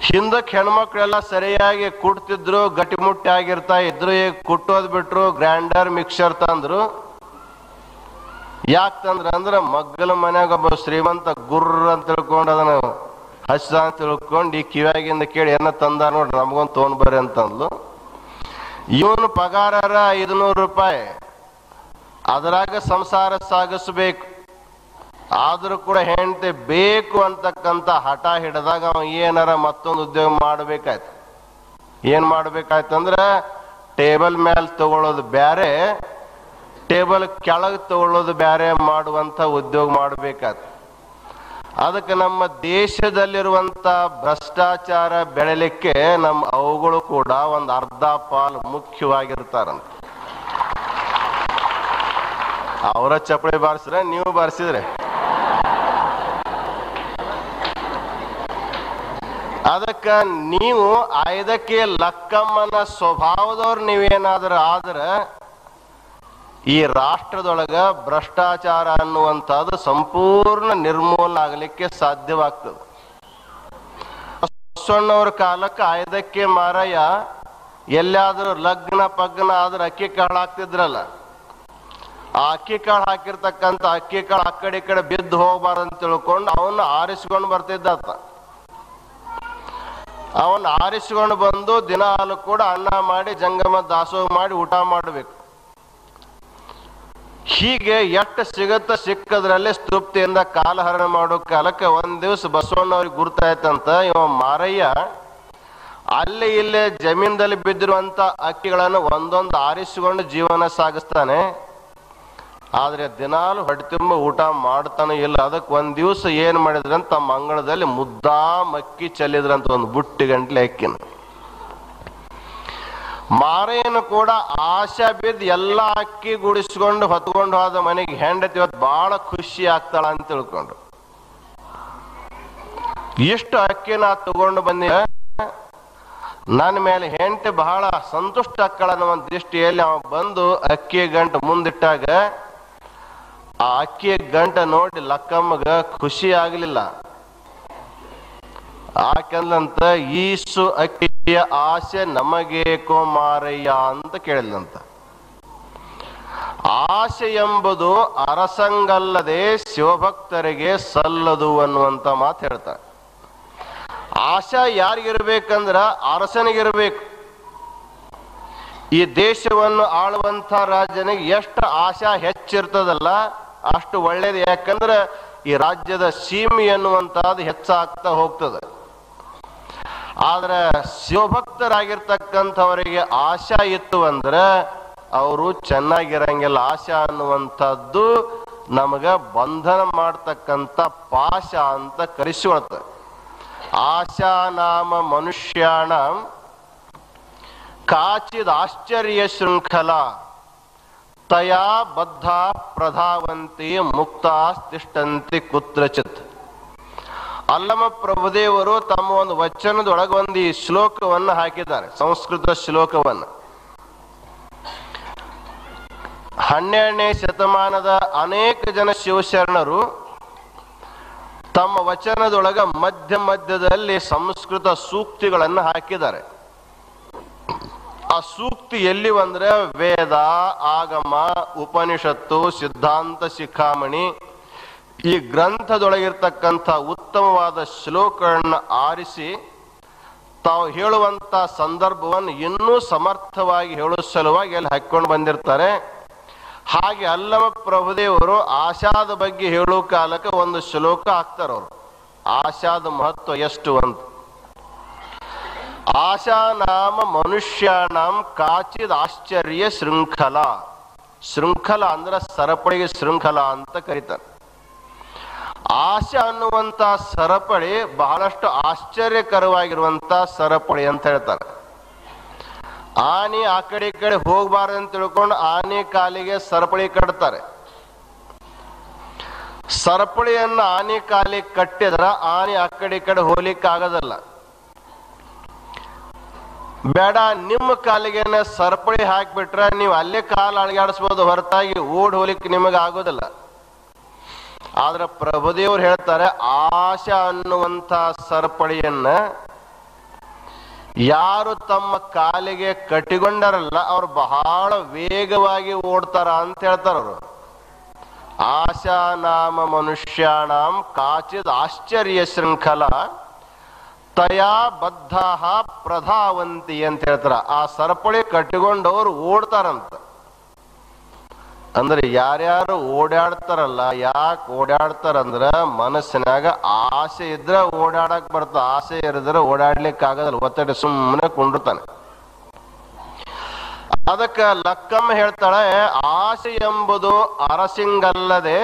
ಹಿಂದಕ್ಕೆ ಹೆಣ್ಮಕ್ಳೆಲ್ಲ ಸರಿಯಾಗಿ ಕುಟ್ತಿದ್ರು, ಗಟ್ಟಿಮುಟ್ಟಿ ಆಗಿರ್ತಾ ಇದ್ರು. ಈಗ ಕುಟ್ಟೋದ್ ಬಿಟ್ರು, ಗ್ರೈಂಡರ್ ಮಿಕ್ಸರ್ ತಂದ್ರು. ಯಾಕಂದ್ರೆ ಮಗ್ಗಲ ಮನ್ಯಾಗ ಒಬ್ಬ ಶ್ರೀಮಂತ ಗುರ್ರ ಅಂತ ತಿಳ್ಕೊಂಡು ಅದನ್ನ ಹಚ್ಚ ಅಂತ ತಿಳ್ಕೊಂಡು ಈ ಕಿವ್ಯಾಗಿಂದ ಕೇಳಿ ಏನ ತಂದ ನೋಡ್ರಿ ನಮಗೊಂದು ತೊಗೊಂಡ್ ಬರ್ರಿ ಅಂತಂದ್ಲು. ಇವನು ಪಗಾರ 500 ರೂಪಾಯಿ, ಅದರಾಗ ಸಂಸಾರ ಸಾಗಿಸ್ಬೇಕು. ಆದ್ರೂ ಕೂಡ ಹೆಂಡತಿ ಬೇಕು ಅಂತಕ್ಕಂಥ ಹಠ ಹಿಡಿದಾಗ ಅವ ಏನಾರ ಮತ್ತೊಂದು ಉದ್ಯೋಗ ಮಾಡ್ಬೇಕಾಯ್ತು. ಏನ್ ಮಾಡ್ಬೇಕಾಯ್ತಂದ್ರ ಟೇಬಲ್ ಮೇಲೆ ತಗೊಳ್ಳೋದು ಬ್ಯಾರೆ, ಟೇಬಲ್ ಕೆಳಗೆ ತಗೊಳ್ಳೋದು ಬ್ಯಾರೆ ಮಾಡುವಂತ ಉದ್ಯೋಗ ಮಾಡ್ಬೇಕಾಯ್ತು. ಅದಕ್ಕೆ ನಮ್ಮ ದೇಶದಲ್ಲಿರುವಂತ ಭ್ರಷ್ಟಾಚಾರ ಬೆಳೆಯಲಿಕ್ಕೆ ನಮ್ಮ ಅವುಗಳು ಕೂಡ ಒಂದು ಅರ್ಧ ಪಾಲು ಮುಖ್ಯವಾಗಿರ್ತಾರಂತ. ಅವರ ಚಪ್ಪಳಿ ಬಾರಿಸಿದ್ರೆ ನೀವು ಬಾರಿಸಿದ್ರೆ ಅದಕ್ಕ ನೀವು ಇದಕ್ಕೆ ಲಕ್ಕಮ್ಮನ ಸ್ವಭಾವದವ್ರು ನೀವೇನಾದ್ರೂ ಆದ್ರೆ ಈ ರಾಷ್ಟ್ರದೊಳಗ ಭ್ರಷ್ಟಾಚಾರ ಅನ್ನುವಂಥದ್ದು ಸಂಪೂರ್ಣ ನಿರ್ಮೂಲನೆ ಆಗಲಿಕ್ಕೆ ಸಾಧ್ಯವಾಗ್ತದೆ. ಬಸವಣ್ಣವ್ರ ಕಾಲಕ್ಕೆ ಇದಕ್ಕೆ ಮಾರಯ್ಯ ಎಲ್ಲಾದ್ರೂ ಲಗ್ನ ಪಗ್ನ ಆದ್ರೆ ಅಕ್ಕಿ ಕಾಳು ಹಾಕ್ತಿದ್ರಲ್ಲ, ಆ ಅಕ್ಕಿ ಕಾಳು ಹಾಕಿರ್ತಕ್ಕಂಥ ಅಕ್ಕಿ ಕಾಳು ಆ ಕಡೆ ಈ ಕಡೆ ಬಿದ್ದು ಹೋಗ್ಬಾರ್ದಂತ ತಿಳ್ಕೊಂಡು ಅವನ್ನ ಆರಿಸ್ಕೊಂಡು ಬರ್ತಿದ್ದಾತ. ಅವನ್ನ ಆರಿಸ್ಕೊಂಡು ಬಂದು ದಿನ ಹಾಲು ಕೂಡ ಅನ್ನ ಮಾಡಿ ಜಂಗಮ ದಾಸೋಹ ಮಾಡಿ ಊಟ ಮಾಡಬೇಕು. ಹೀಗೆ ಎಷ್ಟು ಸಿಕ್ಕದ್ರಲ್ಲಿ ತೃಪ್ತಿಯಿಂದ ಕಾಲಹರಣ ಮಾಡೋ ಕಾಲಕ್ಕೆ ಒಂದ್ ದಿವಸ ಬಸವಣ್ಣವ್ರಿಗೆ ಗುರ್ತಾಯ್ತಂತ, ಇವ ಮಾರಯ್ಯ ಅಲ್ಲಿ ಇಲ್ಲೇ ಜಮೀನ್ದಲ್ಲಿ ಬಿದ್ದಿರುವಂತ ಅಕ್ಕಿಗಳನ್ನು ಒಂದೊಂದು ಆರಿಸಿಕೊಂಡು ಜೀವನ ಸಾಗಿಸ್ತಾನೆ. ಆದ್ರೆ ದಿನಾಲು ಹೊಟ್ಟೆ ತುಂಬ ಊಟ ಮಾಡ್ತಾನೆ ಇಲ್ಲ. ಅದಕ್ಕೆ ಒಂದ್ ದಿವಸ ಏನ್ ಮಾಡಿದ್ರಂತ ತಮ್ಮ ಅಂಗಳದಲ್ಲಿ ಮುದ್ದಾಮ್ ಅಕ್ಕಿ ಚೆಲ್ಲಿದ್ರಂತ, ಒಂದು ಬುಟ್ಟಿ ಗಂಟ್ಲೆ ಅಕ್ಕಿನ. ಮಾರೇನು ಕೂಡ ಆಶಾ ಬಿದ್ದು ಎಲ್ಲ ಅಕ್ಕಿ ಗುಡಿಸ್ಕೊಂಡು ಹೊತ್ಕೊಂಡು ಹೋದ ಮನೆಗೆ ಹೆಂಡತಿ ಇವತ್ತು ಬಹಳ ಖುಷಿ ಆಗ್ತಾಳ ಅಂತ ತಿಳ್ಕೊಂಡು ಇಷ್ಟು ಅಕ್ಕಿನ ತಗೊಂಡು ಬಂದ ನನ್ನ ಮೇಲೆ ಹೆಂಡತಿ ಬಹಳ ಸಂತುಷ್ಟ ಅಕ್ಕಳ ಅನ್ನೋ ಒಂದು ದೃಷ್ಟಿಯಲ್ಲಿ ಅವ ಬಂದು ಅಕ್ಕಿ ಗಂಟು ಮುಂದಿಟ್ಟಾಗ ಆ ಅಕ್ಕಿ ಗಂಟ ನೋಡಿ ಲಕ್ಕಮ್ಮಗ ಖುಷಿ ಆಗ್ಲಿಲ್ಲ. ಆಕಂದಂತ ಈಸು ಅಕ್ಕಿಯ ಆಸೆ ನಮಗೇಕೋ ಮಾರಯ್ಯ ಅಂತ ಕೇಳಿದಂತ. ಆಸೆ ಎಂಬುದು ಅರಸಂಗಲ್ಲದೆ ಶಿವಭಕ್ತರಿಗೆ ಸಲ್ಲದು ಅನ್ನುವಂತ ಮಾತು ಹೇಳ್ತಾರೆ. ಆಶಾ ಯಾರಿಗಿರ್ಬೇಕಂದ್ರ ಅರಸನಿಗಿರ್ಬೇಕು. ಈ ದೇಶವನ್ನು ಆಳುವಂತ ರಾಜನಿಗೆ ಎಷ್ಟು ಆಶಾ ಹೆಚ್ಚಿರ್ತದಲ್ಲ ಅಷ್ಟು ಒಳ್ಳೇದು. ಯಾಕಂದ್ರೆ ಈ ರಾಜ್ಯದ ಸೀಮೆ ಎನ್ನುವಂತಹದ್ದು ಹೆಚ್ಚಾಗ್ತಾ ಹೋಗ್ತದೆ. ಆದ್ರೆ ಶಿವಭಕ್ತರಾಗಿರ್ತಕ್ಕಂಥವರಿಗೆ ಆಶಾ ಇತ್ತು ಅಂದ್ರೆ ಅವರು ಚೆನ್ನಾಗಿರಂಗಿಲ್ಲ. ಆಶಾ ಅನ್ನುವಂಥದ್ದು ನಮಗ ಬಂಧನ ಮಾಡ್ತಕ್ಕಂಥ ಪಾಶ ಅಂತ ಕರೆಸಿಕೊಳ್ತದೆ. ಆಶಾ ನಾಮ ಮನುಷ್ಯಾಣ ಕಾಚಿದ ಆಶ್ಚರ್ಯ ಶೃಂಖಲ ತಯಾ ಬದ್ಧ ಪ್ರಧಾವಂತಿ ಮುಕ್ತಾಸ್ತಿಷ್ಠಂತಿ ಕುತ್ರಚಿತ್. ಅಲ್ಲಮ ಪ್ರಭುದೇವರು ತಮ್ಮ ಒಂದು ವಚನದೊಳಗೆ ಒಂದು ಈ ಶ್ಲೋಕವನ್ನು ಹಾಕಿದ್ದಾರೆ, ಸಂಸ್ಕೃತ ಶ್ಲೋಕವನ್ನು. 12ನೇ ಶತಮಾನದ ಅನೇಕ ಜನ ಶಿವಶರಣರು ತಮ್ಮ ವಚನದೊಳಗ ಮಧ್ಯದಲ್ಲಿ ಸಂಸ್ಕೃತ ಸೂಕ್ತಿಗಳನ್ನು ಹಾಕಿದ್ದಾರೆ. ಆ ಸೂಕ್ತಿ ಎಲ್ಲಿ ಅಂದ್ರೆ ವೇದ, ಆಗಮ, ಉಪನಿಷತ್ತು, ಸಿದ್ಧಾಂತ ಶಿಖಾಮಣಿ ಈ ಗ್ರಂಥದೊಳಗಿರ್ತಕ್ಕಂಥ ಉತ್ತಮವಾದ ಶ್ಲೋಕಗಳನ್ನ ಆರಿಸಿ ತಾವು ಹೇಳುವಂತ ಸಂದರ್ಭವನ್ನು ಇನ್ನೂ ಸಮರ್ಥವಾಗಿ ಹೇಳುವ ಸಲುವಾಗಿ ಅಲ್ಲಿ ಹಾಕೊಂಡು ಬಂದಿರ್ತಾರೆ. ಹಾಗೆ ಅಲ್ಲಮ ಪ್ರಭುದೇವರು ಆಶಾದ ಬಗ್ಗೆ ಹೇಳೋ ಕಾಲಕ್ಕೆ ಒಂದು ಶ್ಲೋಕ ಹಾಕ್ತಾರೆ ಅವರು. ಆಶಾದ ಮಹತ್ವ ಎಷ್ಟು ಅಂತ. ಆಶಾ ನಾಮ ಮನುಷ್ಯಾಣಂ ಕಾಚಿದ ಆಶ್ಚರ್ಯ ಶೃಂಖಲ. ಶೃಂಖಲ ಅಂದ್ರೆ ಸರಪಳಿಗೆ ಶೃಂಖಲ ಅಂತ ಕರೀತಾರೆ. ಆಶಾ ಅನ್ನುವಂತ ಸರಪಳಿ ಬಹಳಷ್ಟು ಆಶ್ಚರ್ಯಕರವಾಗಿರುವಂತ ಸರಪಳಿ ಅಂತ ಹೇಳ್ತಾರೆ. ಆನೆ ಆ ಕಡೆ ಈ ಕಡೆ ಹೋಗ್ಬಾರ್ದಂತ ತಿಳ್ಕೊಂಡು ಆನೆ ಕಾಲಿಗೆ ಸರಪಳಿ ಕಟ್ತಾರೆ. ಸರಪಳಿಯನ್ನ ಆನೆ ಕಾಲಿಗೆ ಕಟ್ಟಿದ್ರ ಆನೆ ಆ ಕಡೆ ಈ ಕಡೆ ಹೋಗ್ಲಿಕ್ಕೆ ಆಗೋದಲ್ಲ. ಬೇಡ, ನಿಮ್ಮ ಕಾಲಿಗೆ ಸರಪಳಿ ಹಾಕಿಬಿಟ್ರೆ ನೀವು ಅಲ್ಲೇ ಕಾಲು ಅಳಗಾಡಿಸ್ಬೋದು, ಹೊರತಾಗಿ ಓಡ್ ಹೋಗ್ಲಿಕ್ಕೆ ನಿಮಗೆ ಆಗೋದಿಲ್ಲ. ಆದ್ರೆ ಪ್ರಭುದೇವರು ಹೇಳ್ತಾರೆ ಆಶಾ ಅನ್ನುವಂತ ಸರಪಳಿಯನ್ನ ಯಾರು ತಮ್ಮ ಕಾಲಿಗೆ ಕಟ್ಟಿಕೊಂಡರಲ್ಲ ಅವ್ರು ಬಹಳ ವೇಗವಾಗಿ ಓಡ್ತಾರ ಅಂತ ಹೇಳ್ತಾರ ಅವರು. ಆಶಾ ನಾಮ ಮನುಷ್ಯಾಣಂ ಕಾಚಿದ್ ಆಶ್ಚರ್ಯ ಶೃಂಖಲ ತಯಾ ಬದ್ಧ ಪ್ರಧಾವಂತಿ ಅಂತ ಹೇಳ್ತಾರ. ಆ ಸರಪಳಿ ಕಟ್ಟಿಕೊಂಡವ್ರು ಓಡ್ತಾರಂತ. ಅಂದ್ರೆ ಯಾರ್ಯಾರು ಓಡಾಡ್ತಾರಲ್ಲ, ಯಾಕೆ ಓಡಾಡ್ತಾರಂದ್ರ ಮನಸ್ಸಿನಾಗ ಆಸೆ ಇದ್ರೆ ಓಡಾಡಕ್ ಬರ್ತ, ಆಸೆ ಇರಿದ್ರೆ ಓಡಾಡ್ಲಿಕ್ಕೆ ಆಗೋದಿಲ್ಲ, ಒತ್ತಡ ಸುಮ್ಮನೆ ಕುಂಡಿರ್ತಾನೆ. ಅದಕ್ಕೆ ಲಕ್ಕಮ್ಮ ಹೇಳ್ತಾಳೆ, ಆಸೆ ಎಂಬುದು ಅರಸಿಂಗಲ್ಲದೆ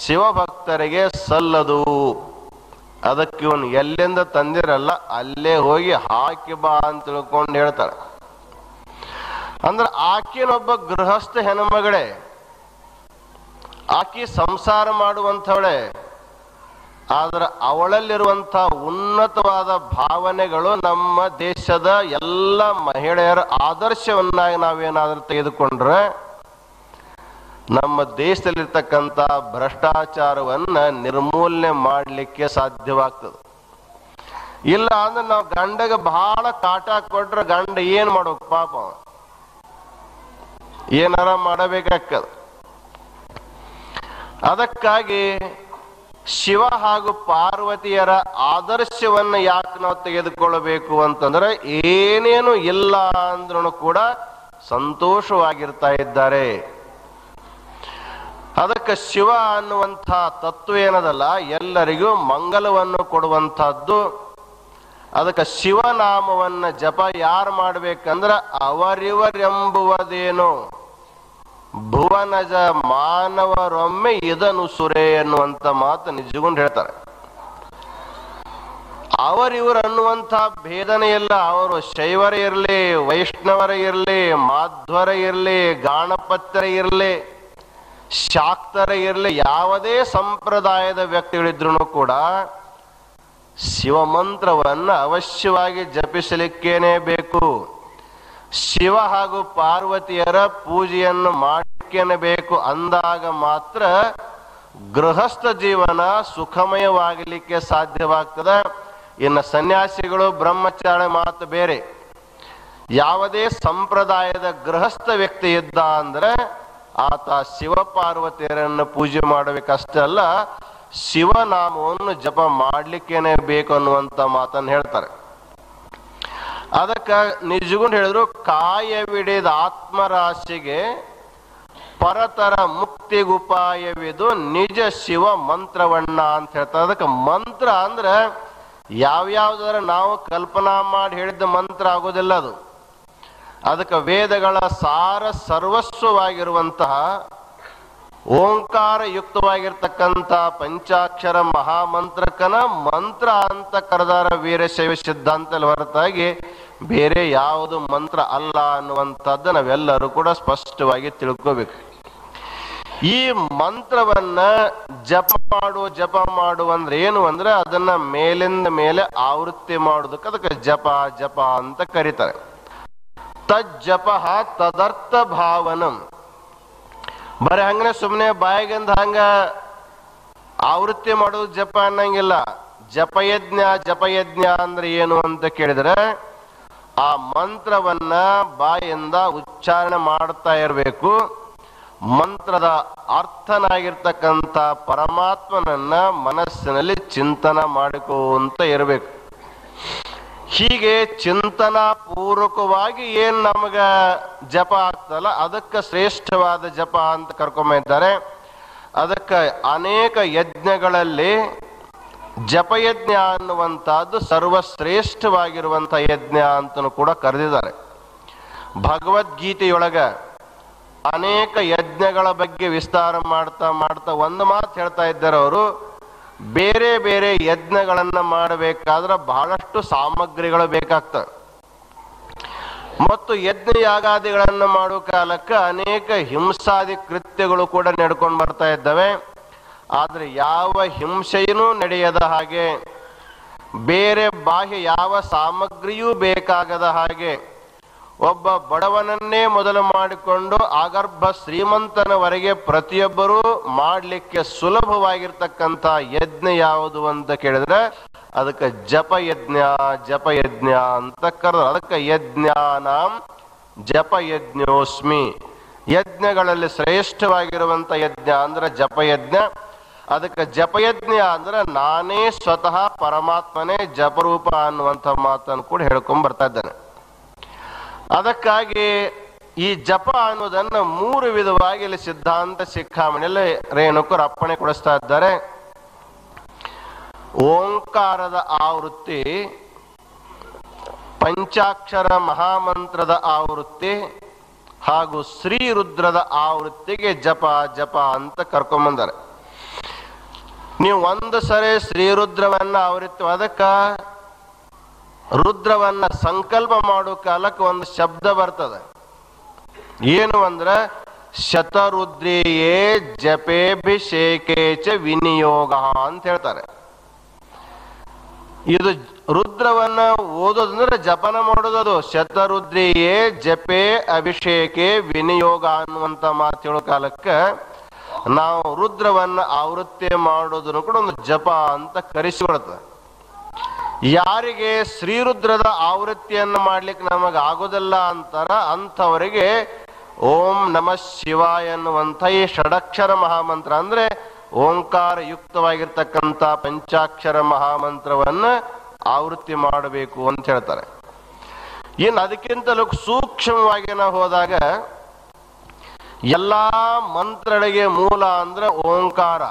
ಶಿವಭಕ್ತರಿಗೆ ಸಲ್ಲದು. ಅದಕ್ಕೆ ಇವನು ಎಲ್ಲಿಂದ ತಂದಿರಲ್ಲ ಅಲ್ಲೇ ಹೋಗಿ ಹಾಕಿ ಬಾ ಅಂತ ತಿಳ್ಕೊಂಡು ಹೇಳ್ತಾಳೆ. ಅಂದ್ರೆ ಆಕಿನೊಬ್ಬ ಗೃಹಸ್ಥ ಹೆಣ್ಮಗಳೇ, ಆಕಿ ಸಂಸಾರ ಮಾಡುವಂಥವಳೆ. ಆದ್ರೆ ಅವಳಲ್ಲಿರುವಂಥ ಉನ್ನತವಾದ ಭಾವನೆಗಳು ನಮ್ಮ ದೇಶದ ಎಲ್ಲ ಮಹಿಳೆಯರ ಆದರ್ಶವನ್ನಾಗಿ ನಾವೇನಾದ್ರೂ ತೆಗೆದುಕೊಂಡ್ರೆ ನಮ್ಮ ದೇಶದಲ್ಲಿರ್ತಕ್ಕಂಥ ಭ್ರಷ್ಟಾಚಾರವನ್ನ ನಿರ್ಮೂಲನೆ ಮಾಡಲಿಕ್ಕೆ ಸಾಧ್ಯವಾಗ್ತದೆ. ಇಲ್ಲ ಅಂದ್ರೆ ನಾವು ಗಂಡಗೆ ಬಹಳ ಕಾಟ ಕೊಟ್ರೆ ಗಂಡ ಏನ್ ಮಾಡ್ಬೇಕು ಪಾಪ, ಏನಾರ ಮಾಡಬೇಕಾಗ್ತದೆ. ಅದಕ್ಕಾಗಿ ಶಿವ ಹಾಗೂ ಪಾರ್ವತಿಯರ ಆದರ್ಶವನ್ನು ಯಾಕೆ ನಾವು ತೆಗೆದುಕೊಳ್ಳಬೇಕು ಅಂತಂದ್ರೆ ಏನೇನು ಇಲ್ಲ ಅಂದ್ರೂ ಕೂಡ ಸಂತೋಷವಾಗಿರ್ತಾ ಇದ್ದಾರೆ. ಅದಕ್ಕೆ ಶಿವ ಅನ್ನುವಂಥ ತತ್ವ ಏನದಲ್ಲ, ಎಲ್ಲರಿಗೂ ಮಂಗಲವನ್ನು ಕೊಡುವಂಥದ್ದು. ಅದಕ್ಕೆ ಶಿವನಾಮವನ್ನ ಜಪ ಯಾರು ಮಾಡ್ಬೇಕಂದ್ರ ಅವರಿವರೆಂಬುವುದೇನು ಭುವನಜ ಮಾನವರೊಮ್ಮೆ ಇದನು ಸುರೇ ಎನ್ನುವಂತ ಮಾತು ನಿಜಗೊಂಡು ಹೇಳ್ತಾರೆ. ಅವರಿವರು ಅನ್ನುವಂಥ ಭೇದನೆ ಇಲ್ಲ. ಅವರು ಶೈವರ ಇರಲಿ, ವೈಷ್ಣವರ ಇರಲಿ, ಮಾಧ್ವರ ಇರಲಿ, ಗಾಣಪತ್ಯರ ಇರಲಿ, ಶಾಕ್ತರ ಇರಲಿ, ಯಾವುದೇ ಸಂಪ್ರದಾಯದ ವ್ಯಕ್ತಿಗಳಿದ್ರು ಕೂಡ ಶಿವಮಂತ್ರವನ್ನು ಅವಶ್ಯವಾಗಿ ಜಪಿಸಲಿಕ್ಕೇನೆ ಬೇಕು. ಶಿವ ಹಾಗೂ ಪಾರ್ವತಿಯರ ಪೂಜೆಯನ್ನು ಮಾಡಲಿಕ್ಕೇನೆ ಬೇಕು. ಅಂದಾಗ ಮಾತ್ರ ಗೃಹಸ್ಥ ಜೀವನ ಸುಖಮಯವಾಗಲಿಕ್ಕೆ ಸಾಧ್ಯವಾಗ್ತದೆ. ಇನ್ನು ಸನ್ಯಾಸಿಗಳು ಬ್ರಹ್ಮಚಾರಿ ಮಾತು ಬೇರೆ. ಯಾವುದೇ ಸಂಪ್ರದಾಯದ ಗೃಹಸ್ಥ ವ್ಯಕ್ತಿ ಇದ್ದ ಅಂದ್ರೆ ಆತ ಶಿವ ಪಾರ್ವತಿಯರನ್ನು ಪೂಜೆ ಮಾಡಬೇಕಷ್ಟೇ ಅಲ್ಲ, ಶಿವನಾಮವನ್ನು ಜಪ ಮಾಡ್ಲಿಕ್ಕೇನೆ ಬೇಕು ಅನ್ನುವಂತ ಮಾತನ್ನು ಹೇಳ್ತಾರೆ. ಅದಕ್ಕೆ ನಿಜಗೊಂಡು ಹೇಳಿದ್ರು, ಕಾಯವಿಡಿದ ಆತ್ಮರಾಶಿಗೆ ಪರತರ ಮುಕ್ತಿಗುಪಾಯವಿದು ನಿಜ ಶಿವ ಮಂತ್ರವಣ್ಣ ಅಂತ ಹೇಳ್ತಾರೆ. ಅದಕ್ಕೆ ಮಂತ್ರ ಅಂದ್ರೆ ಯಾವ್ಯಾವ್ದಾರ ನಾವು ಕಲ್ಪನಾ ಮಾಡಿ ಹೇಳಿದ ಮಂತ್ರ ಆಗೋದಿಲ್ಲ ಅದು. ಅದಕ್ಕೆ ವೇದಗಳ ಸಾರ ಸರ್ವಸ್ವವಾಗಿರುವಂತಹ ಓಂಕಾರ ಯುಕ್ತವಾಗಿರ್ತಕ್ಕಂಥ ಪಂಚಾಕ್ಷರ ಮಹಾಮಂತ್ರಕನ ಮಂತ್ರ ಅಂತ ಕರೆದಾರ ವೀರಶೈವ ಸಿದ್ಧಾಂತದಲ್ಲಿ ಹೊರತಾಗಿ ಬೇರೆ ಯಾವುದು ಮಂತ್ರ ಅಲ್ಲ ಅನ್ನುವಂಥದ್ದು ನಾವೆಲ್ಲರೂ ಕೂಡ ಸ್ಪಷ್ಟವಾಗಿ ತಿಳ್ಕೋಬೇಕು. ಈ ಮಂತ್ರವನ್ನ ಜಪ ಮಾಡು ಅಂದ್ರೆ ಏನು ಅಂದ್ರೆ ಅದನ್ನ ಮೇಲಿಂದ ಮೇಲೆ ಆವೃತ್ತಿ ಮಾಡೋದಕ್ಕೆ ಅದಕ್ಕೆ ಜಪ ಅಂತ ಕರೀತಾರೆ. ತಜ್ಜಪ ತದರ್ಥ ಭಾವನಂ. ಬರೀ ಹಂಗನೆ ಸುಮ್ಮನೆ ಬಾಯಿಗಿಂದ ಹಂಗ ಆವೃತ್ತಿ ಮಾಡೋದು ಜಪ ಅನ್ನಂಗಿಲ್ಲ. ಜಪಯಜ್ಞ ಅಂದ್ರೆ ಏನು ಅಂತ ಕೇಳಿದ್ರೆ ಆ ಮಂತ್ರವನ್ನ ಬಾಯಿಂದ ಉಚ್ಚಾರಣೆ ಮಾಡ್ತಾ ಇರಬೇಕು. ಮಂತ್ರದ ಅರ್ಥನಾಗಿರ್ತಕ್ಕಂಥ ಪರಮಾತ್ಮನನ್ನ ಮನಸ್ಸಿನಲ್ಲಿ ಚಿಂತನ ಮಾಡಿಕೊಂತ ಇರಬೇಕು. ಹೀಗೆ ಚಿಂತನಾ ಪೂರ್ವಕವಾಗಿ ಏನ್ ನಮಗ ಜಪ ಆಗ್ತಲ್ಲ ಅದಕ್ಕೆ ಶ್ರೇಷ್ಠವಾದ ಜಪ ಅಂತ ಕರ್ಕೊಂಬಿದ್ದಾರೆ. ಅದಕ್ಕೆ ಅನೇಕ ಯಜ್ಞಗಳಲ್ಲಿ ಜಪಯಜ್ಞ ಅನ್ನುವಂಥದ್ದು ಸರ್ವಶ್ರೇಷ್ಠವಾಗಿರುವಂಥ ಯಜ್ಞ ಅಂತಲೂ ಕೂಡ ಕರೆದಿದ್ದಾರೆ. ಭಗವದ್ಗೀತೆಯೊಳಗ ಅನೇಕ ಯಜ್ಞಗಳ ಬಗ್ಗೆ ವಿಸ್ತಾರ ಮಾಡ್ತಾ ಒಂದು ಮಾತು ಹೇಳ್ತಾ ಇದ್ದಾರೆ ಅವರು. ಬೇರೆ ಬೇರೆ ಯಜ್ಞಗಳನ್ನ ಮಾಡಬೇಕಾದ್ರೆ ಬಹಳಷ್ಟು ಸಾಮಗ್ರಿಗಳು ಬೇಕಾಗ್ತವೆ. ಮತ್ತು ಯಜ್ಞ ಯಾಗಾದಿಗಳನ್ನು ಮಾಡುವ ಕಾಲಕ್ಕೆ ಅನೇಕ ಹಿಂಸಾದಿ ಕೃತ್ಯಗಳು ಕೂಡ ನಡ್ಕೊಂಡು ಬರ್ತಾ ಇದ್ದಾವೆ. ಆದ್ರೆ ಯಾವ ಹಿಂಸೆಯೂ ನಡೆಯದ ಹಾಗೆ, ಬೇರೆ ಬಾಹ್ಯ ಯಾವ ಸಾಮಗ್ರಿಯೂ ಬೇಕಾಗದ ಹಾಗೆ, ಒಬ್ಬ ಬಡವನನ್ನೇ ಮೊದಲು ಮಾಡಿಕೊಂಡು ಆಗರ್ಭ ಶ್ರೀಮಂತನವರೆಗೆ ಪ್ರತಿಯೊಬ್ಬರೂ ಮಾಡಲಿಕ್ಕೆ ಸುಲಭವಾಗಿರ್ತಕ್ಕಂಥ ಯಜ್ಞ ಯಾವುದು ಅಂತ ಕೇಳಿದ್ರೆ ಅದಕ್ಕೆ ಜಪಯಜ್ಞ ಅಂತ ಕರೆದ. ಅದಕ್ಕೆ ಯಜ್ಞಾನಾಂ ಜಪಯಜ್ಞೋಸ್ಮಿ. ಯಜ್ಞಗಳಲ್ಲಿ ಶ್ರೇಷ್ಠವಾಗಿರುವಂಥ ಯಜ್ಞ ಅಂದ್ರೆ ಜಪಯಜ್ಞ. ಅದಕ್ಕೆ ಜಪಯಜ್ಞ ಅಂದ್ರೆ ನಾನೇ ಸ್ವತಃ ಪರಮಾತ್ಮನೇ ಜಪರೂಪ ಅನ್ನುವಂಥ ಮಾತನ್ನು ಕೂಡ ಹೇಳ್ಕೊಂಡ್ ಬರ್ತಾ ಇದ್ದಾನೆ. ಅದಕ್ಕಾಗಿ ಈ ಜಪ ಅನ್ನೋದನ್ನು 3 ವಿಧವಾಗಿ ಇಲ್ಲಿ ಸಿದ್ಧಾಂತ ಶಿಖಾಮಣಿಯಲ್ಲಿ ರೇಣುಕರು ಅಪ್ಪಣೆ ಕೊಡಿಸ್ತಾ ಇದ್ದಾರೆ. ಓಂಕಾರದ ಆವೃತ್ತಿ, ಪಂಚಾಕ್ಷರ ಮಹಾಮಂತ್ರದ ಆವೃತ್ತಿ ಹಾಗೂ ಶ್ರೀರುದ್ರದ ಆವೃತ್ತಿಗೆ ಜಪ ಜಪ ಅಂತ ಕರ್ಕೊಂಬಂದಾರೆ. ನೀವು ಒಂದು ಸರಿ ಶ್ರೀರುದ್ರವನ್ನ ಆವೃತ್ತಿ, ಅದಕ್ಕ ರುದ್ರವನ್ನ ಸಂಕಲ್ಪ ಮಾಡೋ ಕಾಲಕ್ಕೆ ಒಂದು ಶಬ್ದ ಬರ್ತದೆ. ಏನು ಅಂದ್ರೆ ಶತರುದ್ರಿಯೇ ಜಪೇಭಿಷೇಕೇ ಚ ವಿನಿಯೋಗ ಅಂತ ಹೇಳ್ತಾರೆ. ಇದು ರುದ್ರವನ್ನ ಓದೋದಂದ್ರೆ ಜಪನ ಮಾಡೋದದು. ಶತರುದ್ರಿಯೇ ಜಪೇ ಅಭಿಷೇಕೆ ವಿನಿಯೋಗ ಅನ್ನುವಂಥ ಮಾತು ಹೇಳೋ ಕಾಲಕ್ಕೆ ನಾವು ರುದ್ರವನ್ನ ಆವೃತ್ತಿ ಮಾಡೋದನ್ನು ಕೂಡ ಒಂದು ಜಪ ಅಂತ ಕರೆಸಿಕೊಳ್ತದೆ. ಯಾರಿಗೆ ಶ್ರೀರುದ್ರದ ಆವೃತ್ತಿಯನ್ನು ಮಾಡ್ಲಿಕ್ಕೆ ನಮಗೆ ಆಗೋದಿಲ್ಲ ಅಂತಾರ ಅಂಥವರಿಗೆ ಓಂ ನಮಃ ಶಿವಾಯ ಎನ್ನುವಂಥ ಈ ಷಡಕ್ಷರ ಮಹಾಮಂತ್ರ ಅಂದ್ರೆ ಓಂಕಾರ ಯುಕ್ತವಾಗಿರ್ತಕ್ಕಂಥ ಪಂಚಾಕ್ಷರ ಮಹಾಮಂತ್ರವನ್ನು ಆವೃತ್ತಿ ಮಾಡಬೇಕು ಅಂತ ಹೇಳ್ತಾರೆ. ಇನ್ನು ಅದಕ್ಕಿಂತಲೂ ಸೂಕ್ಷ್ಮವಾಗಿ ನಾವು ಹೋದಾಗ ಎಲ್ಲಾ ಮಂತ್ರಗಳಿಗೆ ಮೂಲ ಅಂದ್ರೆ ಓಂಕಾರ.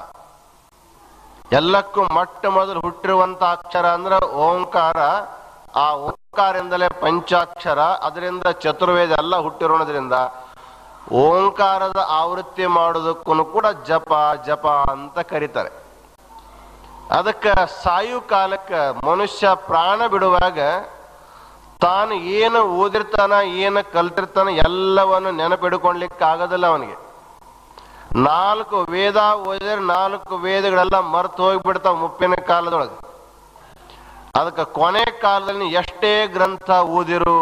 ಎಲ್ಲಕ್ಕೂ ಮೊಟ್ಟ ಮೊದಲು ಹುಟ್ಟಿರುವಂತ ಅಕ್ಷರ ಅಂದ್ರೆ ಓಂಕಾರ. ಆ ಓಂಕಾರದಿಂದಲೇ ಪಂಚಾಕ್ಷರ, ಅದರಿಂದ ಚತುರ್ವೇದ ಎಲ್ಲ ಹುಟ್ಟಿರೋದ್ರಿಂದ ಓಂಕಾರದ ಆವೃತ್ತಿ ಮಾಡೋದಕ್ಕೂ ಕೂಡ ಜಪ ಜಪ ಅಂತ ಕರೀತಾರೆ. ಅದಕ್ಕೆ ಸಾಯು ಕಾಲಕ್ಕೆ ಮನುಷ್ಯ ಪ್ರಾಣ ಬಿಡುವಾಗ ತಾನು ಏನು ಓದಿರ್ತಾನ, ಏನು ಕಲ್ತಿರ್ತಾನ ಎಲ್ಲವನ್ನು ನೆನಪಿಡ್ಕೊಳ್ಲಿಕ್ಕೆ ಆಗೋದಿಲ್ಲ ಅವನಿಗೆ. 4 ವೇದ ಓದಿದ್ರೆ 4 ವೇದಗಳೆಲ್ಲ ಮರ್ತು ಹೋಗ್ಬಿಡ್ತಾವ ಮುಪ್ಪಿನ ಕಾಲದೊಳಗೆ. ಅದಕ್ಕೆ ಕೊನೆ ಕಾಲದಲ್ಲಿ ಎಷ್ಟೇ ಗ್ರಂಥ ಓದಿರು,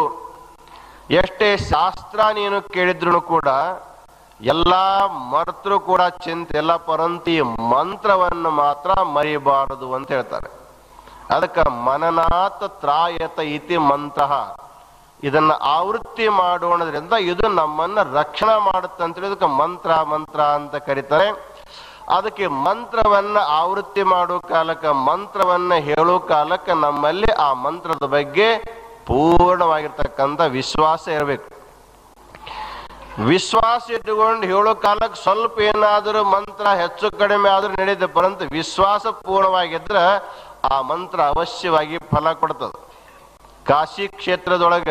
ಎಷ್ಟೇ ಶಾಸ್ತ್ರ ನೀನು ಕೇಳಿದ್ರು ಕೂಡ ಎಲ್ಲ ಮರ್ತರು ಕೂಡ ಚಿಂತೆ ಎಲ್ಲ, ಪರಂತು ಈ ಮಂತ್ರವನ್ನು ಮಾತ್ರ ಮರಿಬಾರದು ಅಂತ ಹೇಳ್ತಾರೆ. ಅದಕ್ಕೆ ಮನನಾಥ ತ್ರಾಯತ ಇತಿ ಮಂತ್ರ, ಇದನ್ನ ಆವೃತ್ತಿ ಮಾಡೋಣದ್ರಿಂದ ಇದು ನಮ್ಮನ್ನ ರಕ್ಷಣೆ ಮಾಡುತ್ತಂತ ಇದಕ್ಕೆ ಮಂತ್ರ ಮಂತ್ರ ಅಂತ ಕರೀತಾರೆ. ಅದಕ್ಕೆ ಮಂತ್ರವನ್ನ ಆವೃತ್ತಿ ಮಾಡೋ ಕಾಲಕ್ಕೆ, ಮಂತ್ರವನ್ನ ಹೇಳೋ ಕಾಲಕ್ಕೆ ನಮ್ಮಲ್ಲಿ ಆ ಮಂತ್ರದ ಬಗ್ಗೆ ಪೂರ್ಣವಾಗಿರ್ತಕ್ಕಂಥ ವಿಶ್ವಾಸ ಇರಬೇಕು. ವಿಶ್ವಾಸ ಇಟ್ಟುಕೊಂಡು ಹೇಳೋ ಕಾಲಕ್ಕೆ ಸ್ವಲ್ಪ ಏನಾದರೂ ಮಂತ್ರ ಹೆಚ್ಚು ಕಡಿಮೆ ಆದ್ರೂ ನಡೆಯುತ್ತೆ, ಪರಂತು ವಿಶ್ವಾಸ ಪೂರ್ಣವಾಗಿದ್ರೆ ಆ ಮಂತ್ರ ಅವಶ್ಯವಾಗಿ ಫಲ ಕೊಡ್ತದೆ. ಕಾಶಿ ಕ್ಷೇತ್ರದೊಳಗ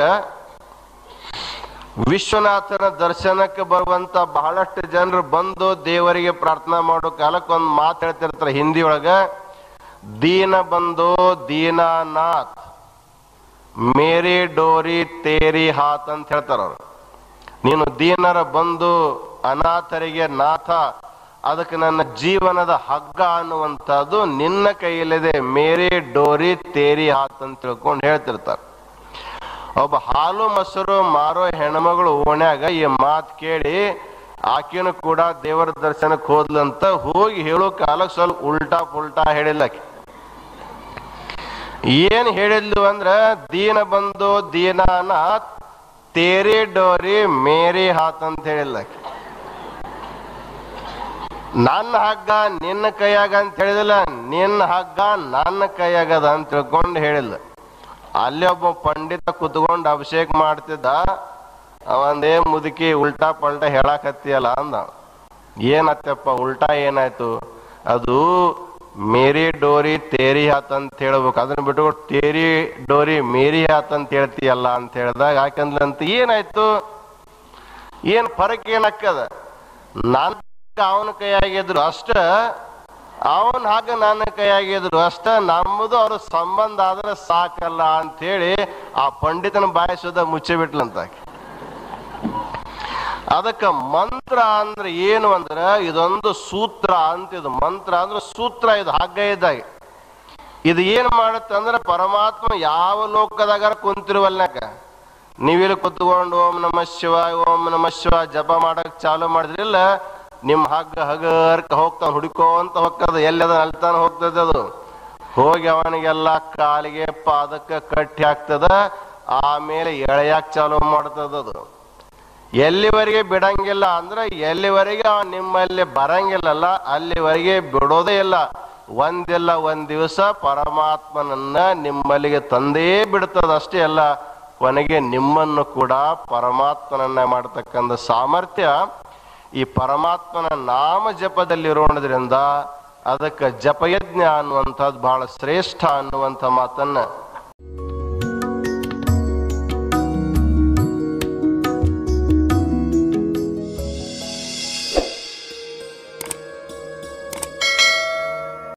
ವಿಶ್ವನಾಥನ ದರ್ಶನಕ್ಕೆ ಬರುವಂತ ಬಹಳಷ್ಟು ಜನರು ಬಂದು ದೇವರಿಗೆ ಪ್ರಾರ್ಥನಾ ಮಾಡೋ ಕಾಲಕ್ಕೆ ಒಂದು ಮಾತು ಹೇಳ್ತಿರ್ತಾರೆ ಹಿಂದಿಯೊಳಗ, ದೀನ ಬಂಧೋ ದೀನಾನಾಥ್ ಮೇರಿ ಡೋರಿ ತೇರಿ ಹಾತ್ ಅಂತ ಹೇಳ್ತಾರ ಅವ್ರು. ನೀನು ದೀನರ ಬಂಧು, ಅನಾಥರಿಗೆ ನಾಥ, ಅದಕ್ಕೆ ನನ್ನ ಜೀವನದ ಹಗ್ಗ ಅನ್ನುವಂಥದ್ದು ನಿನ್ನ ಕೈಯಲ್ಲಿದೆ, ಮೇರಿ ಡೋರಿ ತೇರಿ ಹಾತ್ ಅಂತ ತಿಳ್ಕೊಂಡು ಹೇಳ್ತಿರ್ತಾರೆ. ಒಬ್ಬ ಹಾಲು ಮೊಸರು ಮಾರೋ ಹೆಣ್ಮಗಳು ಓಣ್ಯಾಗ ಈ ಮಾತು ಕೇಳಿ ಆಕೆನು ಕೂಡ ದೇವರ ದರ್ಶನಕ್ಕೆ ಹೋದ್ಲಂತ ಹೋಗಿ ಹೇಳೋ ಕಾಲಕ್ಕೆ ಸ್ವಲ್ಪ ಉಲ್ಟಾ ಪುಲ್ಟಾ ಹೇಳಿಲ್ಲಕ್ಕೆ. ಏನ್ ಹೇಳಿದ್ಲು ಅಂದ್ರ ದೀನ ಬಂದು ದೀನಾನಾಥ್ ತೇರಿ ಡೋರಿ ಮೇರಿ ಹಾತ್ ಅಂತ ಹೇಳಿಲ್ಲಕ್ಕೆ. ನನ್ನ ಹಗ್ಗ ನಿನ್ನ ಕೈಯಾಗ ಅಂತ ಹೇಳಿದಿಲ್ಲ, ನಿನ್ನ ಹಗ್ಗ ನನ್ನ ಕೈಯಾಗದ ಅಂತ ತಿಳ್ಕೊಂಡು ಹೇಳಿಲ್ಲ. ಅಲ್ಲಿ ಒಬ್ಬ ಪಂಡಿತ ಕುತ್ಕೊಂಡು ಅಭಿಷೇಕ ಮಾಡ್ತಿದ್ದ, ಅವಂದೇ ಮುದುಕಿ ಉಲ್ಟಾ ಪಲ್ಟಾ ಹೇಳಾಕತ್ತಿಯಲ್ಲ ಅಂದ. ಏನತ್ತಪ್ಪ ಉಲ್ಟಾ ಏನಾಯ್ತು? ಅದು ಮೇರಿ ಡೋರಿ ತೇರಿ ಹಾತ್ ಅಂತ ಹೇಳ್ಬೇಕು, ಅದನ್ನ ಬಿಟ್ಬಿಟ್ಟು ತೇರಿ ಡೋರಿ ಮೇರಿ ಹಾತ್ ಅಂತ ಹೇಳ್ತೀಯಲ್ಲ ಅಂತ ಹೇಳಿದಾಗ ಯಾಕಂದ್ಲಂತ ಏನಾಯ್ತು, ಏನ್ ಫರಕ್ ಏನಕ್ಕದ? ನಾನ್ ಅವನ ಕೈಯಾಗಿದ್ರು ಅಷ್ಟ, ಅವನ್ ಹಾಗ ನನ್ನ ಕೈಯಾಗಿದ್ರು ಅಷ್ಟ, ನಮ್ಮದು ಅವ್ರ ಸಂಬಂಧ ಆದ್ರೆ ಸಾಕಲ್ಲ ಅಂತ ಹೇಳಿ ಆ ಪಂಡಿತನ ಬಾಯಿ ಸುದ ಮುಚ್ಚಿಬಿಟ್ಲಂತ. ಅದಕ್ಕೆ ಮಂತ್ರ ಅಂದ್ರೆ ಏನು ಅಂದ್ರೆ ಇದೊಂದು ಸೂತ್ರ ಅಂತ. ಇದು ಮಂತ್ರ ಅಂದ್ರೆ ಸೂತ್ರ, ಇದು ಹಗ್ಗ ಇದ್ದಾಗ. ಇದು ಏನ್ ಮಾಡುತ್ತೆ ಅಂದ್ರೆ ಪರಮಾತ್ಮ ಯಾವ ಲೋಕದಾಗ ಕುಂತಿರುವಲ್ನಾಕ ನೀವಿಲ್ಲಿ ಕುತ್ಕೊಂಡು ಓಂ ನಮಃ ಶಿವಾಯ ಓಂ ನಮಃ ಶಿವಾಯ ಜಪ ಮಾಡಕ್ ಚಾಲು ಮಾಡಿದ್ರಿಲ್ಲ, ನಿಮ್ಮ ಹಗ್ಗ ಹಗರ್ಕ ಹೋಗ್ತಾನ, ಹುಡುಕೋಂತ ಹೋಗ್ತದ, ಎಲ್ಲದ ಅಲ್ತಾನ ಹೋಗ್ತದ. ಅದು ಹೋಗಿ ಅವನಿಗೆಲ್ಲ ಕಾಲಿಗೆ ಪಾದಕ್ಕೆ ಕಟ್ಟಿ ಹಾಕ್ತದ, ಆಮೇಲೆ ಎಳೆಯಾಕ್ ಚಾಲು ಮಾಡ್ತದ. ಅದು ಎಲ್ಲಿವರೆಗೆ ಬಿಡಂಗಿಲ್ಲ ಅಂದ್ರೆ ಎಲ್ಲಿವರೆಗೆ ಅವ ನಿಮ್ಮಲ್ಲಿ ಬರಂಗಿಲ್ಲಲ್ಲ ಅಲ್ಲಿವರೆಗೆ ಬಿಡೋದೇ ಇಲ್ಲ. ಒಂದಿಲ್ಲ ಒಂದ್ ದಿವಸ ಪರಮಾತ್ಮನನ್ನ ನಿಮ್ಮಲ್ಲಿಗೆ ತಂದೇ ಬಿಡ್ತದಷ್ಟೇ ಅಲ್ಲ, ಕೊನೆಗೆ ನಿಮ್ಮನ್ನು ಕೂಡ ಪರಮಾತ್ಮನನ್ನ ಮಾಡತಕ್ಕಂಥ ಸಾಮರ್ಥ್ಯ ಈ ಪರಮಾತ್ಮನ ನಾಮ ಜಪದಲ್ಲಿರೋದ್ರಿಂದ ಅದಕ್ಕೆ ಜಪಯಜ್ಞ ಅನ್ನುವಂಥದ್ದು ಬಹಳ ಶ್ರೇಷ್ಠ ಅನ್ನುವಂಥ ಮಾತನ್ನ